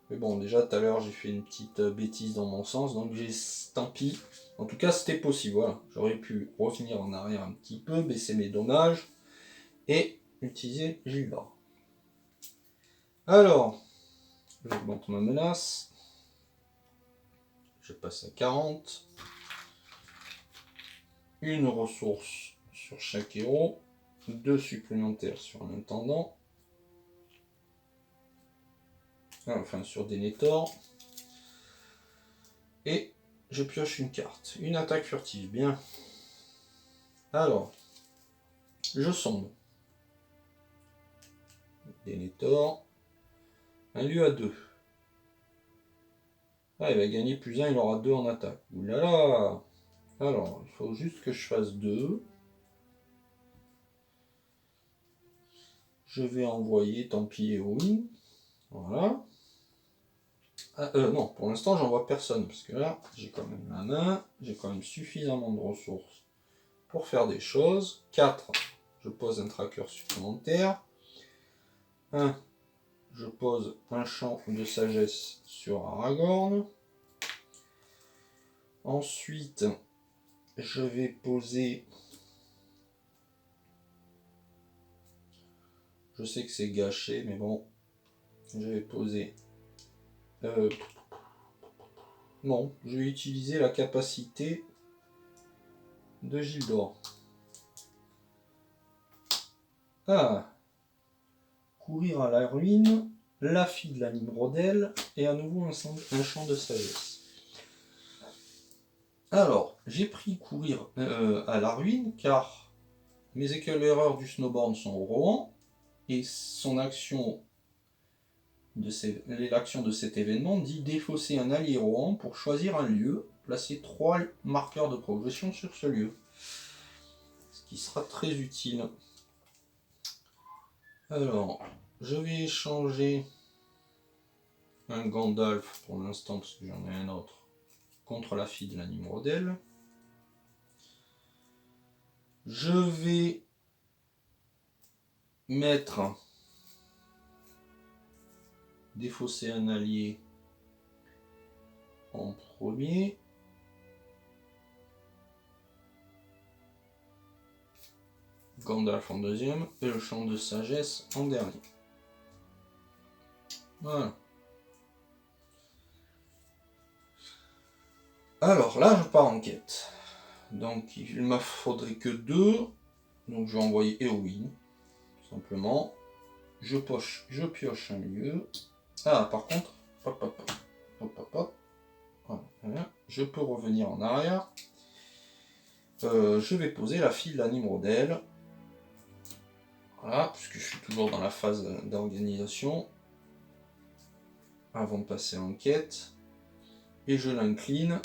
Mais bon, déjà tout à l'heure j'ai fait une petite bêtise dans mon sens, donc tant pis. En tout cas, c'était possible, voilà. J'aurais pu revenir en arrière un petit peu, baisser mes dommages et utiliser Gildor. Alors, j'augmente ma menace. Je passe à 40. Une ressource sur chaque héros. 2 supplémentaires sur l'intendant. Enfin, sur Denethor. Et je pioche une carte. Une attaque furtive, bien. Alors, je sonde. Denethor. Un lieu à 2. Ah, il va gagner plus 1, il aura 2 en attaque. Oulala. Alors, il faut juste que je fasse 2. Je vais envoyer, tant pis, héroïne. Voilà. Ah, non, pour l'instant, j'envoie personne, parce que là, j'ai quand même la main, j'ai quand même suffisamment de ressources pour faire des choses. 4, je pose un tracker supplémentaire. 1, je pose un champ de sagesse sur Aragorn. Ensuite, je vais poser... Je sais que c'est gâché, mais bon, je vais poser... Non, je vais utiliser la capacité de Gildor. Ah, courir à la ruine, la fille de la Nimrodel, et à nouveau un champ de sagesse. Alors, j'ai pris courir à la ruine, car mes éclaireurs du snowboard sont au Rohan, et son action l'action de cet événement dit défausser un allié Rohan pour choisir un lieu, placer 3 marqueurs de progression sur ce lieu. Ce qui sera très utile. Alors, je vais échanger un Gandalf pour l'instant, parce que j'en ai un autre, contre la fille de la Nimrodel. Je vais mettre défausser un allié en premier. Gandalf en deuxième et le champ de sagesse en dernier. Voilà. Alors là, je pars en quête. Donc il me faudrait que 2. Donc je vais envoyer Éowyn, tout simplement. Je pioche un lieu. Ah, par contre, voilà. Je peux revenir en arrière. Je vais poser la fille de la Nimrodel. Voilà, puisque je suis toujours dans la phase d'organisation. Avant de passer en quête. Et je l'incline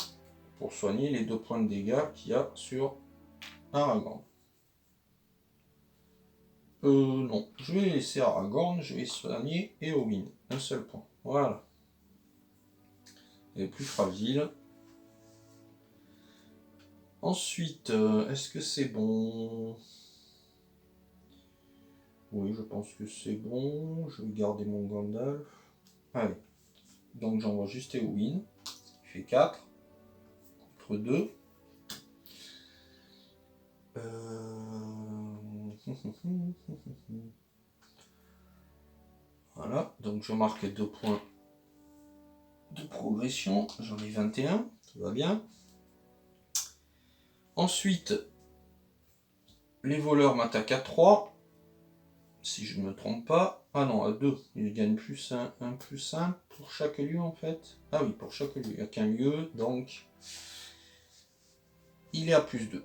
pour soigner les 2 points de dégâts qu'il y a sur Aragorn. Non, je vais laisser Aragorn, je vais soigner Éowyn. Un seul point. Voilà. Elle est plus fragile. Ensuite, est-ce que c'est bon? Oui, je pense que c'est bon. Je vais garder mon Gandalf. Allez. Donc j'envoie juste Éowyn. Qui fait 4. Contre 2. Voilà. Donc je marque 2 points de progression. J'en ai 21. Tout va bien. Ensuite, les voleurs m'attaquent à 3. Si je ne me trompe pas. Ah non, à 2. Ils gagnent plus 1 plus 1 pour chaque lieu en fait. Ah oui, pour chaque lieu. Il n'y a qu'un lieu, donc il est à plus 2.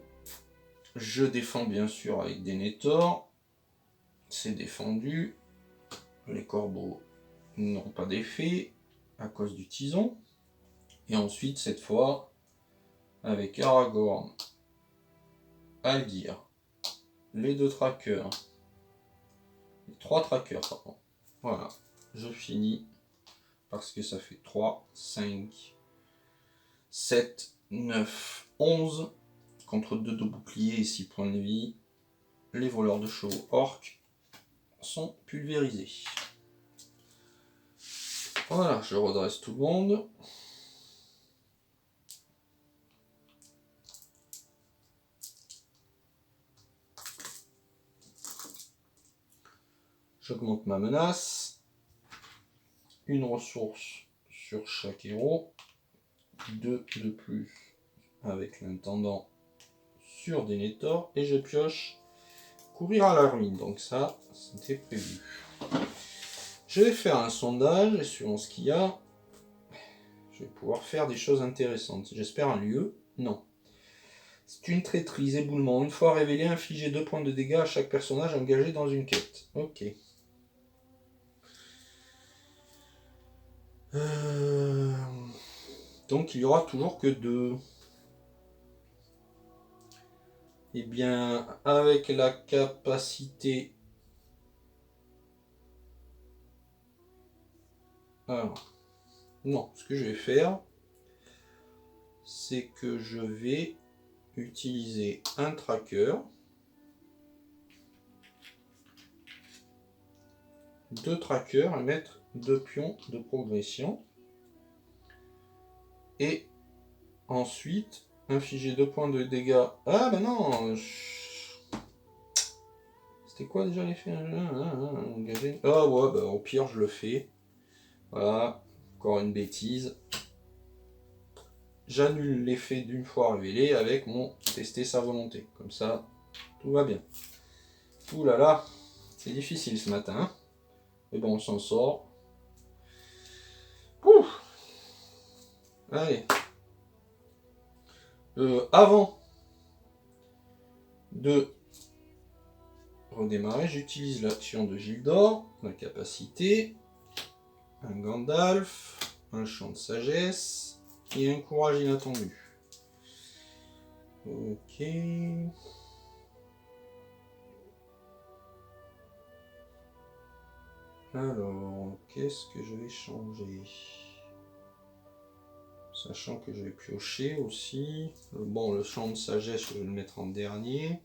Je défends bien sûr avec Denethor. C'est défendu. Les corbeaux n'ont pas d'effet à cause du tison. Et ensuite, cette fois, avec Aragorn, Aldir, les 2 trackers, les 3 trackers, pardon. Voilà, je finis parce que ça fait 3, 5, 7, 9, 11 contre 2 de bouclier et 6 points de vie. Les voleurs de chevaux orques sont pulvérisés. Voilà, je redresse tout le monde. J'augmente ma menace. Une ressource sur chaque héros. 2 de plus avec l'intendant sur Denethor. Et je pioche courir à la ruine. Donc ça, c'était prévu. Je vais faire un sondage et suivant ce qu'il y a, je vais pouvoir faire des choses intéressantes. J'espère un lieu. Non. C'est une traîtrise, éboulement. Une fois révélé, infliger 2 points de dégâts à chaque personnage engagé dans une quête. Ok. Donc il y aura toujours que 2. Eh bien, avec la capacité... Alors, non, ce que je vais faire, c'est que je vais utiliser un tracker, 2 trackers et mettre 2 pions de progression. Et ensuite, infliger 2 points de dégâts. Ah bah non, c'était quoi déjà l'effet engagé. Ah ouais, bah au pire je le fais. Voilà, encore une bêtise. J'annule l'effet d'une fois révélé avec mon tester sa volonté. Comme ça, tout va bien. Ouh là là, c'est difficile ce matin. Hein, mais bon, on s'en sort. Ouf. Allez. Avant de redémarrer, j'utilise l'action de Gildor, la capacité, un Gandalf, un champ de sagesse et un courage inattendu. Ok. Alors, qu'est-ce que je vais changer? Sachant que je vais piocher aussi. Bon, le champ de sagesse, je vais le mettre en dernier.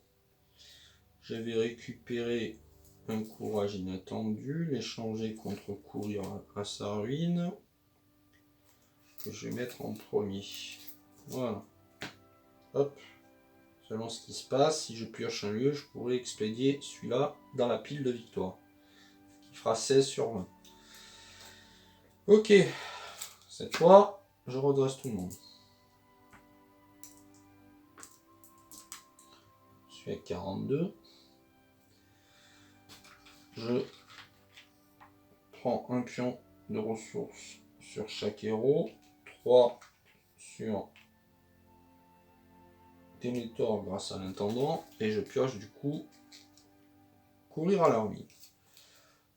Je vais récupérer un courage inattendu, l'échanger contre courir à sa ruine. Que je vais mettre en premier. Voilà. Hop. Selon ce qui se passe, si je pioche un lieu, je pourrais expédier celui-là dans la pile de victoire. Qui fera 16 sur 20. Ok. Cette fois, je redresse tout le monde. Je suis à 42. Je prends un pion de ressources sur chaque héros. 3 sur Denethor grâce à l'intendant. Et je pioche du coup courir à l'armée.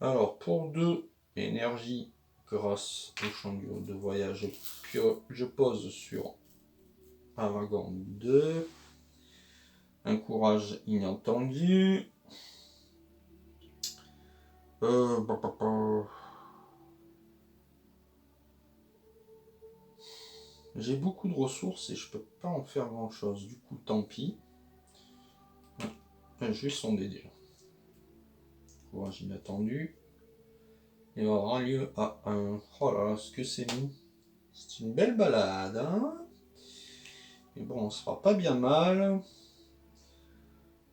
Alors pour 2 énergie grâce au champ de voyage, je pose sur Aragorn 2. Un courage inattendu. J'ai beaucoup de ressources et je peux pas en faire grand chose. Du coup, tant pis. Je vais sonder déjà. Courage inattendu. Et on aura lieu à un. Oh là là, ce que c'est nous. C'est une belle balade, hein. Mais bon, on se fera pas bien mal.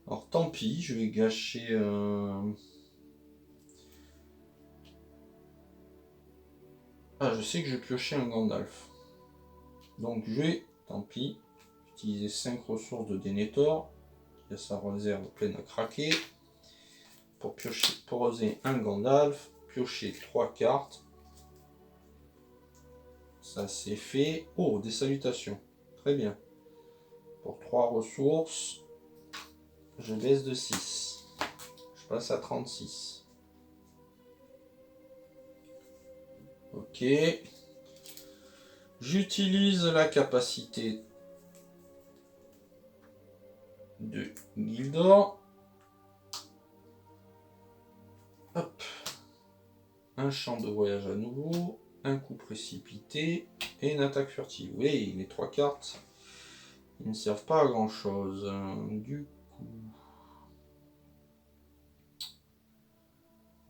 Alors tant pis, je vais gâcher. Ah, je sais que je vais piocher un Gandalf. Donc je vais, tant pis, utiliser 5 ressources de Denethor. Il a sa réserve pleine à craquer. Pour poser un Gandalf, piocher 3 cartes. Ça c'est fait. Oh, des salutations. Très bien. Pour 3 ressources, je baisse de 6. Je passe à 36. Ok. J'utilise la capacité de Gildor. Hop. Un champ de voyage à nouveau. Un coup précipité. Et une attaque furtive. Oui, les 3 cartes, ils ne servent pas à grand chose. Du coup...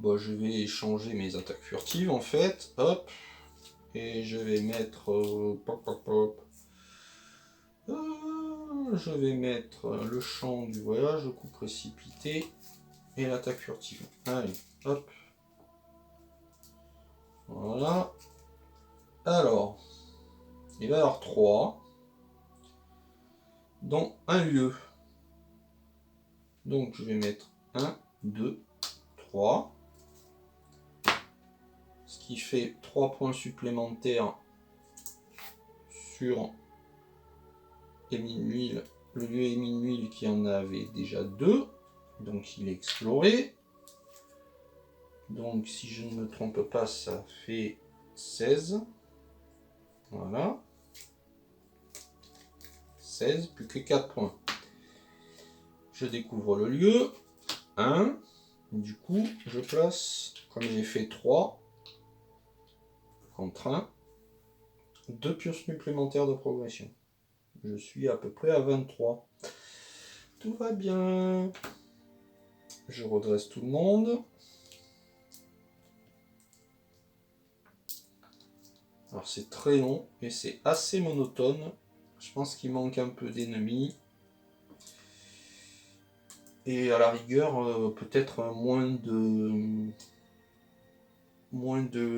Bon, je vais changer mes attaques furtives en fait. Hop. Et je vais mettre... pop, pop, pop. Je vais mettre le champ du voyage, le coup précipité et l'attaque furtive. Allez, hop. Voilà. Alors, il va y avoir 3, dont un lieu. Donc je vais mettre 1, 2, 3. Ce qui fait 3 points supplémentaires sur Émile Nuil. Le lieu Émile Nuil qui en avait déjà 2. Donc il est exploré. Donc si je ne me trompe pas, ça fait 16. Voilà. 16, plus que 4 points. Je découvre le lieu. 1. Du coup, je place, comme j'ai fait 3, contre 1, 2 pioches supplémentaires de progression. Je suis à peu près à 23. Tout va bien. Je redresse tout le monde. Alors c'est très long et c'est assez monotone. Je pense qu'il manque un peu d'ennemis. Et à la rigueur, peut-être moins de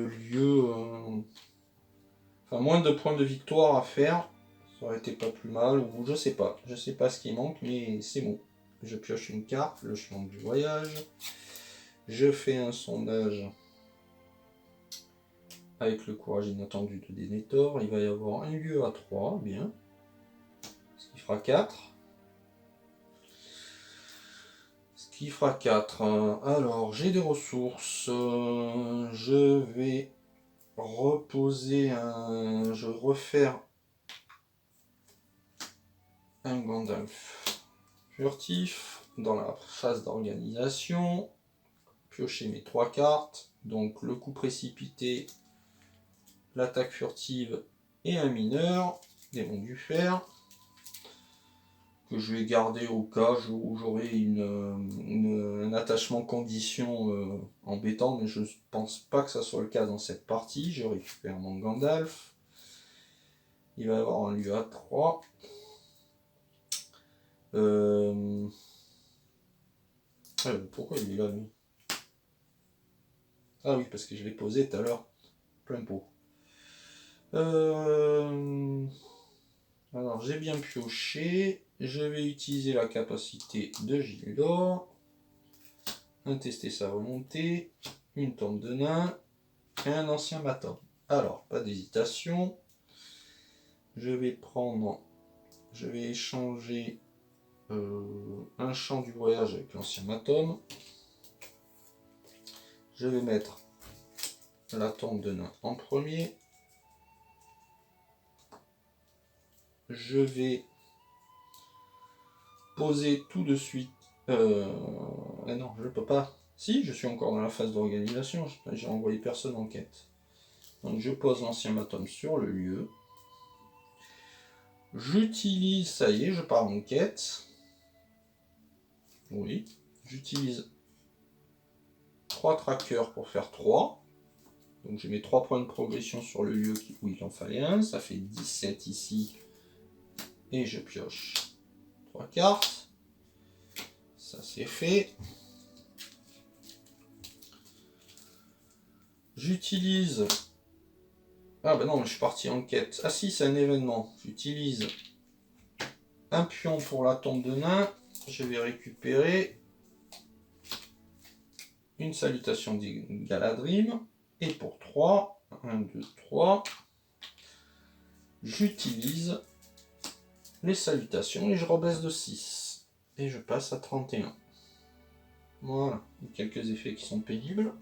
lieux, enfin moins de points de victoire à faire. Ça aurait été pas plus mal, ou je sais pas ce qui manque, mais c'est bon. Je pioche une carte, le chemin du voyage. Je fais un sondage avec le courage inattendu de Denethor. Il va y avoir un lieu à 3, bien. Ce qui fera 4. Qui fera 4. Alors, j'ai des ressources. Je vais reposer un... Je vais refaire un Gandalf furtif dans la phase d'organisation. Piocher mes 3 cartes. Donc, le coup précipité, l'attaque furtive et un mineur. Démon du fer. Que je vais garder au cas où j'aurai un attachement condition embêtant, mais je ne pense pas que ça soit le cas dans cette partie. Je récupère mon Gandalf. Il va y avoir un lieu à 3. Pourquoi il est là, lui? Ah oui, parce que je l'ai posé tout à l'heure. Plein pot. Alors, j'ai bien pioché. Je vais utiliser la capacité de Gildor. Tester sa remontée. Une tombe de nain. Et un ancien matin. Alors, pas d'hésitation. Je vais échanger un champ du voyage avec l'ancien maton. Je vais mettre la tombe de nain en premier. Je vais poser tout de suite. Non, je peux pas. Si, je suis encore dans la phase d'organisation. J'ai envoyé personne en quête. Donc je pose l'ancien maton sur le lieu. J'utilise, ça y est, je pars en quête. Oui, j'utilise 3 trackers pour faire 3. Donc j'ai mes 3 points de progression sur le lieu où il en fallait un. Ça fait 17 ici. Et je pioche 3 cartes. Ça c'est fait. J'utilise... Ah ben non, je suis parti en quête. Ah si, c'est un événement. J'utilise un pion pour la tombe de nain. Je vais récupérer une salutation de Galadrim. Et pour 3, 1, 2, 3, j'utilise les salutations et je rebaisse de 6. Et je passe à 31. Voilà, quelques effets qui sont pénibles.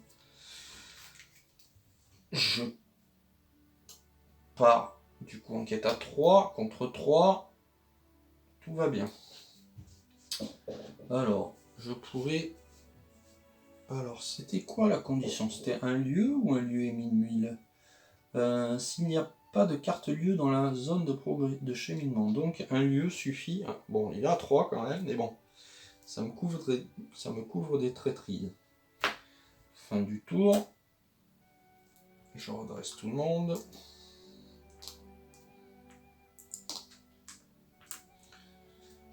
Je pars du coup en quête à 3 contre 3. Tout va bien. Alors, je pourrais... Alors, c'était quoi la condition? C'était un lieu ou un lieu Émile Nuil? S'il n'y a pas de carte lieu dans la zone de cheminement, donc un lieu suffit. Bon, il a 3 quand même, mais bon, ça me couvre des traîtrises. Fin du tour. Je redresse tout le monde.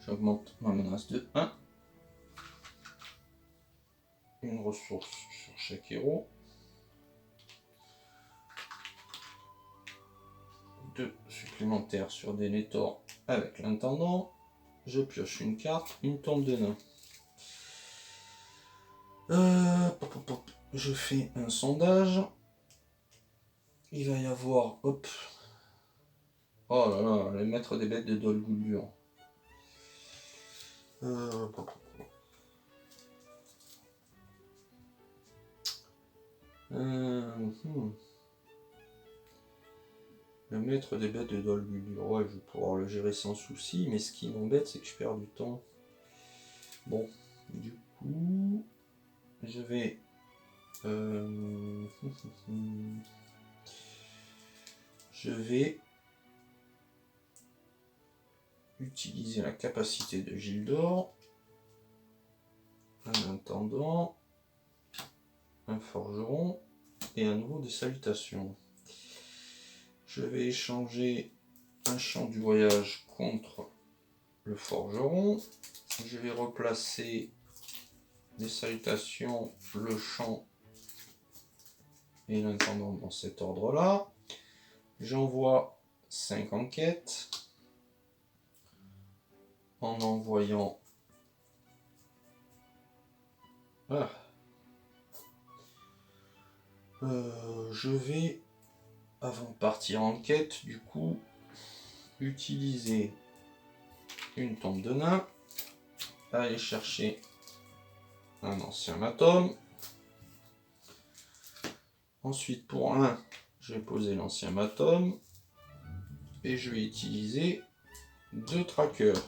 J'augmente ma menace de 1. Une ressource sur chaque héros. 2 supplémentaires sur Denethor avec l'intendant. Je pioche une carte, une tombe de nain. Je fais un sondage. Il va y avoir, hop. Oh là là, le maître des bêtes de Dol Guldur. Le maître des bêtes de Dol Guldur, ouais, je vais pouvoir le gérer sans souci, mais ce qui m'embête, c'est que je perds du temps. Bon, du coup, je vais... je vais utiliser la capacité de Gildor, un intendant, un forgeron et à nouveau des salutations. Je vais échanger un champ du voyage contre le forgeron. Je vais replacer les salutations, le champ et l'intendant dans cet ordre-là. J'envoie 5 enquêtes en envoyant... je vais, avant de partir en quête, du coup, utiliser une tombe de nain, aller chercher un ancien matum. Ensuite, pour un, je vais poser l'ancien matum et je vais utiliser 2 trackers.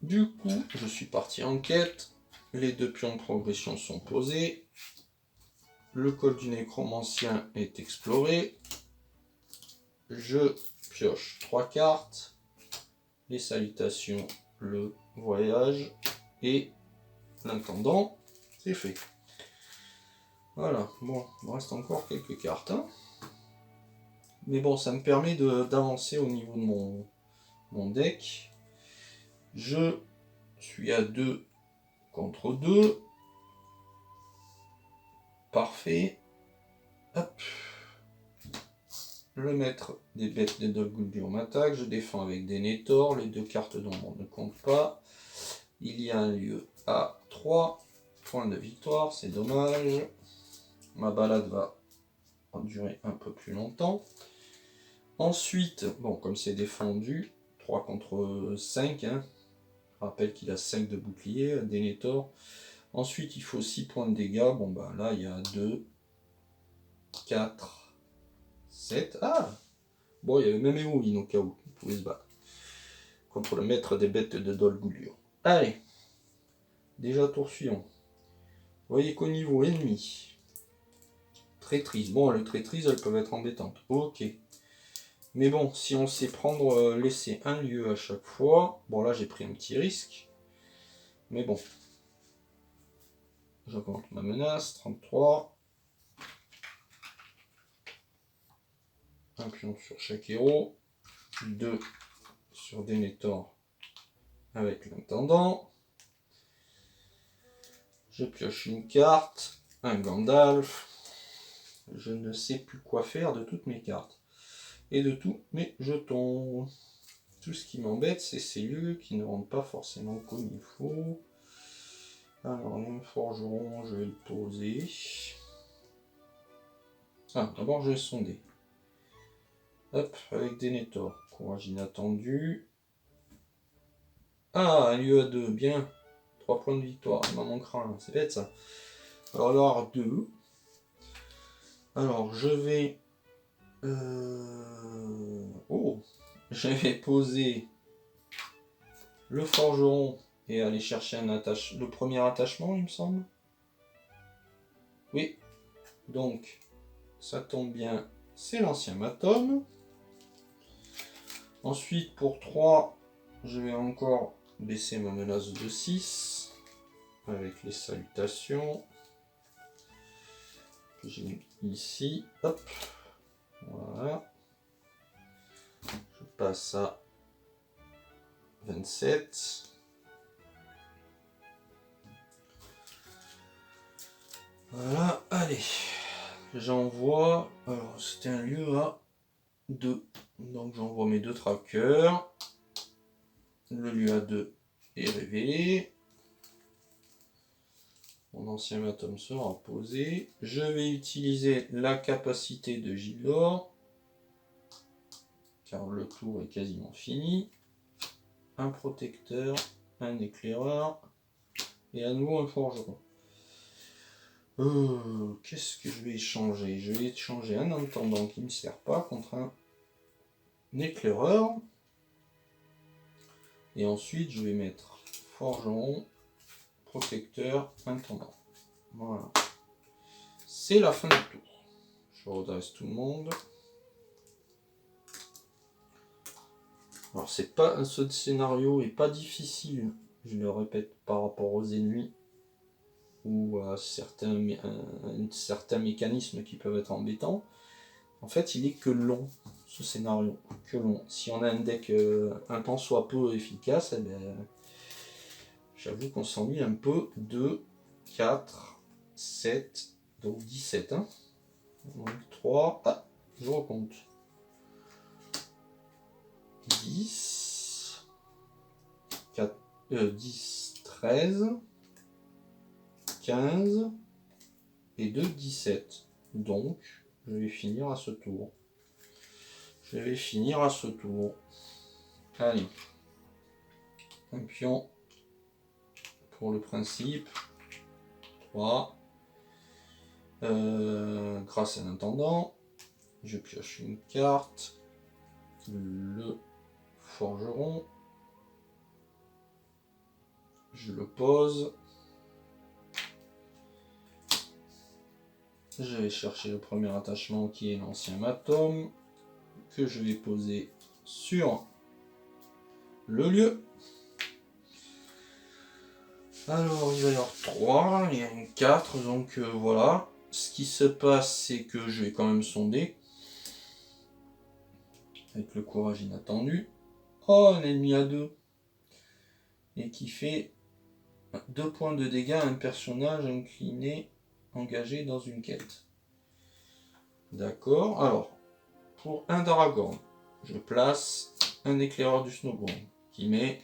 Du coup, je suis parti en quête. Les 2 pions de progression sont posés. Le col du nécromancien est exploré. Je pioche 3 cartes. Les salutations, le voyage et l'intendant. C'est fait. Voilà, bon, il me reste encore quelques cartes. Hein. Mais bon, ça me permet d'avancer au niveau de mon deck. Je suis à 2 contre 2. Parfait. Hop. Le maître des bêtes de Dol Guldur m'attaque. Je défends avec Denethor. Les 2 cartes d'ombre ne comptent pas. Il y a un lieu à 3 points de victoire. C'est dommage. Ma balade va durer un peu plus longtemps. Ensuite, bon, comme c'est défendu, 3 contre 5. Hein. Je rappelle qu'il a 5 de bouclier, Denethor. Ensuite, il faut 6 points de dégâts. Bon, bah là, il y a 2, 4, 7. Ah! Bon, il y avait même Eowyn au cas où. Il pouvait se battre. Contre le maître des bêtes de Dol Guldur. Allez. Déjà, tour suivant. Vous voyez qu'au niveau ennemi, traîtrise. Bon, les traîtrises, elles peuvent être embêtantes. Ok. Mais bon, si on sait prendre, laisser un lieu à chaque fois. Bon, là, j'ai pris un petit risque. Mais bon. J'augmente ma menace, 33. Un pion sur chaque héros. 2 sur Denethor avec l'intendant. Je pioche une carte. Un Gandalf. Je ne sais plus quoi faire de toutes mes cartes. Et de tous mes jetons. Tout ce qui m'embête, c'est ces lieux qui ne rentrent pas forcément comme il faut. Alors, le forgeron, je vais le poser. Ah, d'abord, je vais sonder. Hop, avec Denethor. Courage inattendu. Ah, un lieu à 2, bien. 3 points de victoire, il m'en manquera un. C'est bête ça. Alors, 2. Alors, je vais... Oh, je vais poser le forgeron et aller chercher le premier attachement, il me semble. Oui. Donc, ça tombe bien, c'est l'ancien matum. Ensuite, pour 3, je vais encore baisser ma menace de 6 avec les salutations que j'ai mis ici. Hop, voilà. Je passe à 27. Voilà, allez. J'envoie. Alors, c'était un lieu à 2. Donc, j'envoie mes 2 trackers. Le lieu à 2 est révélé. Mon ancien matom sera posé. Je vais utiliser la capacité de Gildor, car le tour est quasiment fini. Un protecteur, un éclaireur, et à nouveau un forgeron. Qu'est-ce que je vais échanger? Je vais échanger un intendant qui ne me sert pas contre un éclaireur. Et ensuite, je vais mettre forgeron, protecteur, intendant. Voilà. C'est la fin du tour. Je redresse tout le monde. Alors, c'est pas, ce scénario est pas difficile, je le répète, par rapport aux ennemis ou à certains mécanismes qui peuvent être embêtants. En fait, il est que long, ce scénario, que long. Si on a un deck un tant soit peu efficace, eh ben, j'avoue qu'on s'ennuie un peu. 2, 4, 7, donc 17. Hein. Donc 3, ah, je recompte. 10, 4, 10, 13, 15 et 2, 17. Donc, je vais finir à ce tour. Allez. Un pion pour le principe. 3. Grâce à l'intendant, je pioche une carte. Le forgeron. Je le pose. Je vais chercher le premier attachement qui est l'ancien matom, que je vais poser sur le lieu. Alors il va y avoir 3, il y a une 4, donc voilà. Ce qui se passe, c'est que je vais quand même sonder. Avec le courage inattendu. Oh, un ennemi à 2. Et qui fait 2 points de dégâts à un personnage incliné, engagé dans une quête. D'accord, alors, pour un Daragorn, je place un éclaireur du Snowborn qui met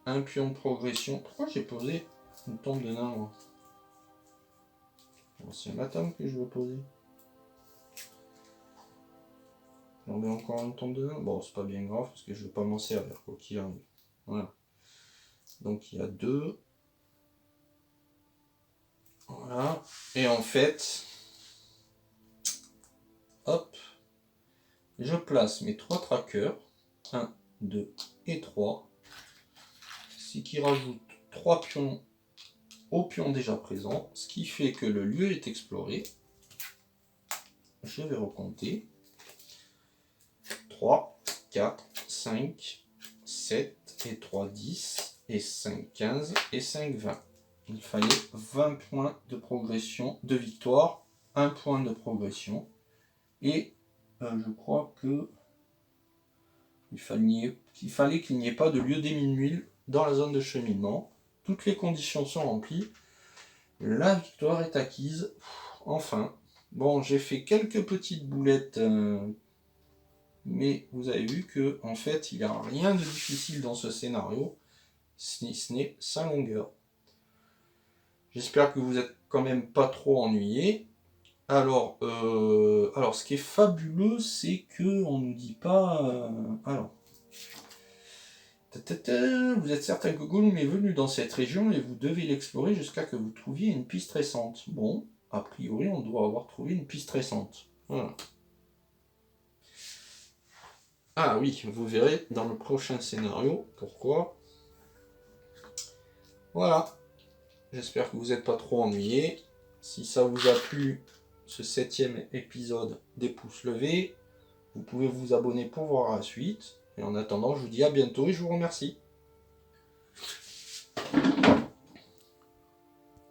un pion de progression. Pourquoi j'ai posé une tombe de nain, moi? C'est un matam que je veux poser. J'en mets encore une tombe de nain. Bon, c'est pas bien grave parce que je vais pas m'en servir, quoi qu'il arrive. Voilà. Donc il y a 2. Voilà. Et en fait, hop, je place mes 3 trackers. 1, 2 et 3. Ce qui rajoute 3 pions au pion déjà présent. Ce qui fait que le lieu est exploré. Je vais recompter. 3, 4, 5, 7 et 3, 10 et 5, 15 et 5, 20. Il fallait 20 points de progression, de victoire, 1 point de progression. Et je crois que il fallait qu'il n'y ait pas de lieu des mille dans la zone de cheminement. Toutes les conditions sont remplies. La victoire est acquise. Enfin. Bon, j'ai fait quelques petites boulettes, mais vous avez vu que en fait, il n'y a rien de difficile dans ce scénario, si ce n'est sa longueur. J'espère que vous n'êtes quand même pas trop ennuyés. Alors, ce qui est fabuleux, c'est que on nous dit pas. Alors, vous êtes certain que Gollum est venu dans cette région et vous devez l'explorer jusqu'à que vous trouviez une piste récente. Bon, a priori, on doit avoir trouvé une piste récente. Voilà. Ah oui, vous verrez dans le prochain scénario pourquoi. Voilà. J'espère que vous n'êtes pas trop ennuyés. Si ça vous a plu, ce 7e épisode des pouces levés, vous pouvez vous abonner pour voir la suite. Et en attendant, je vous dis à bientôt et je vous remercie.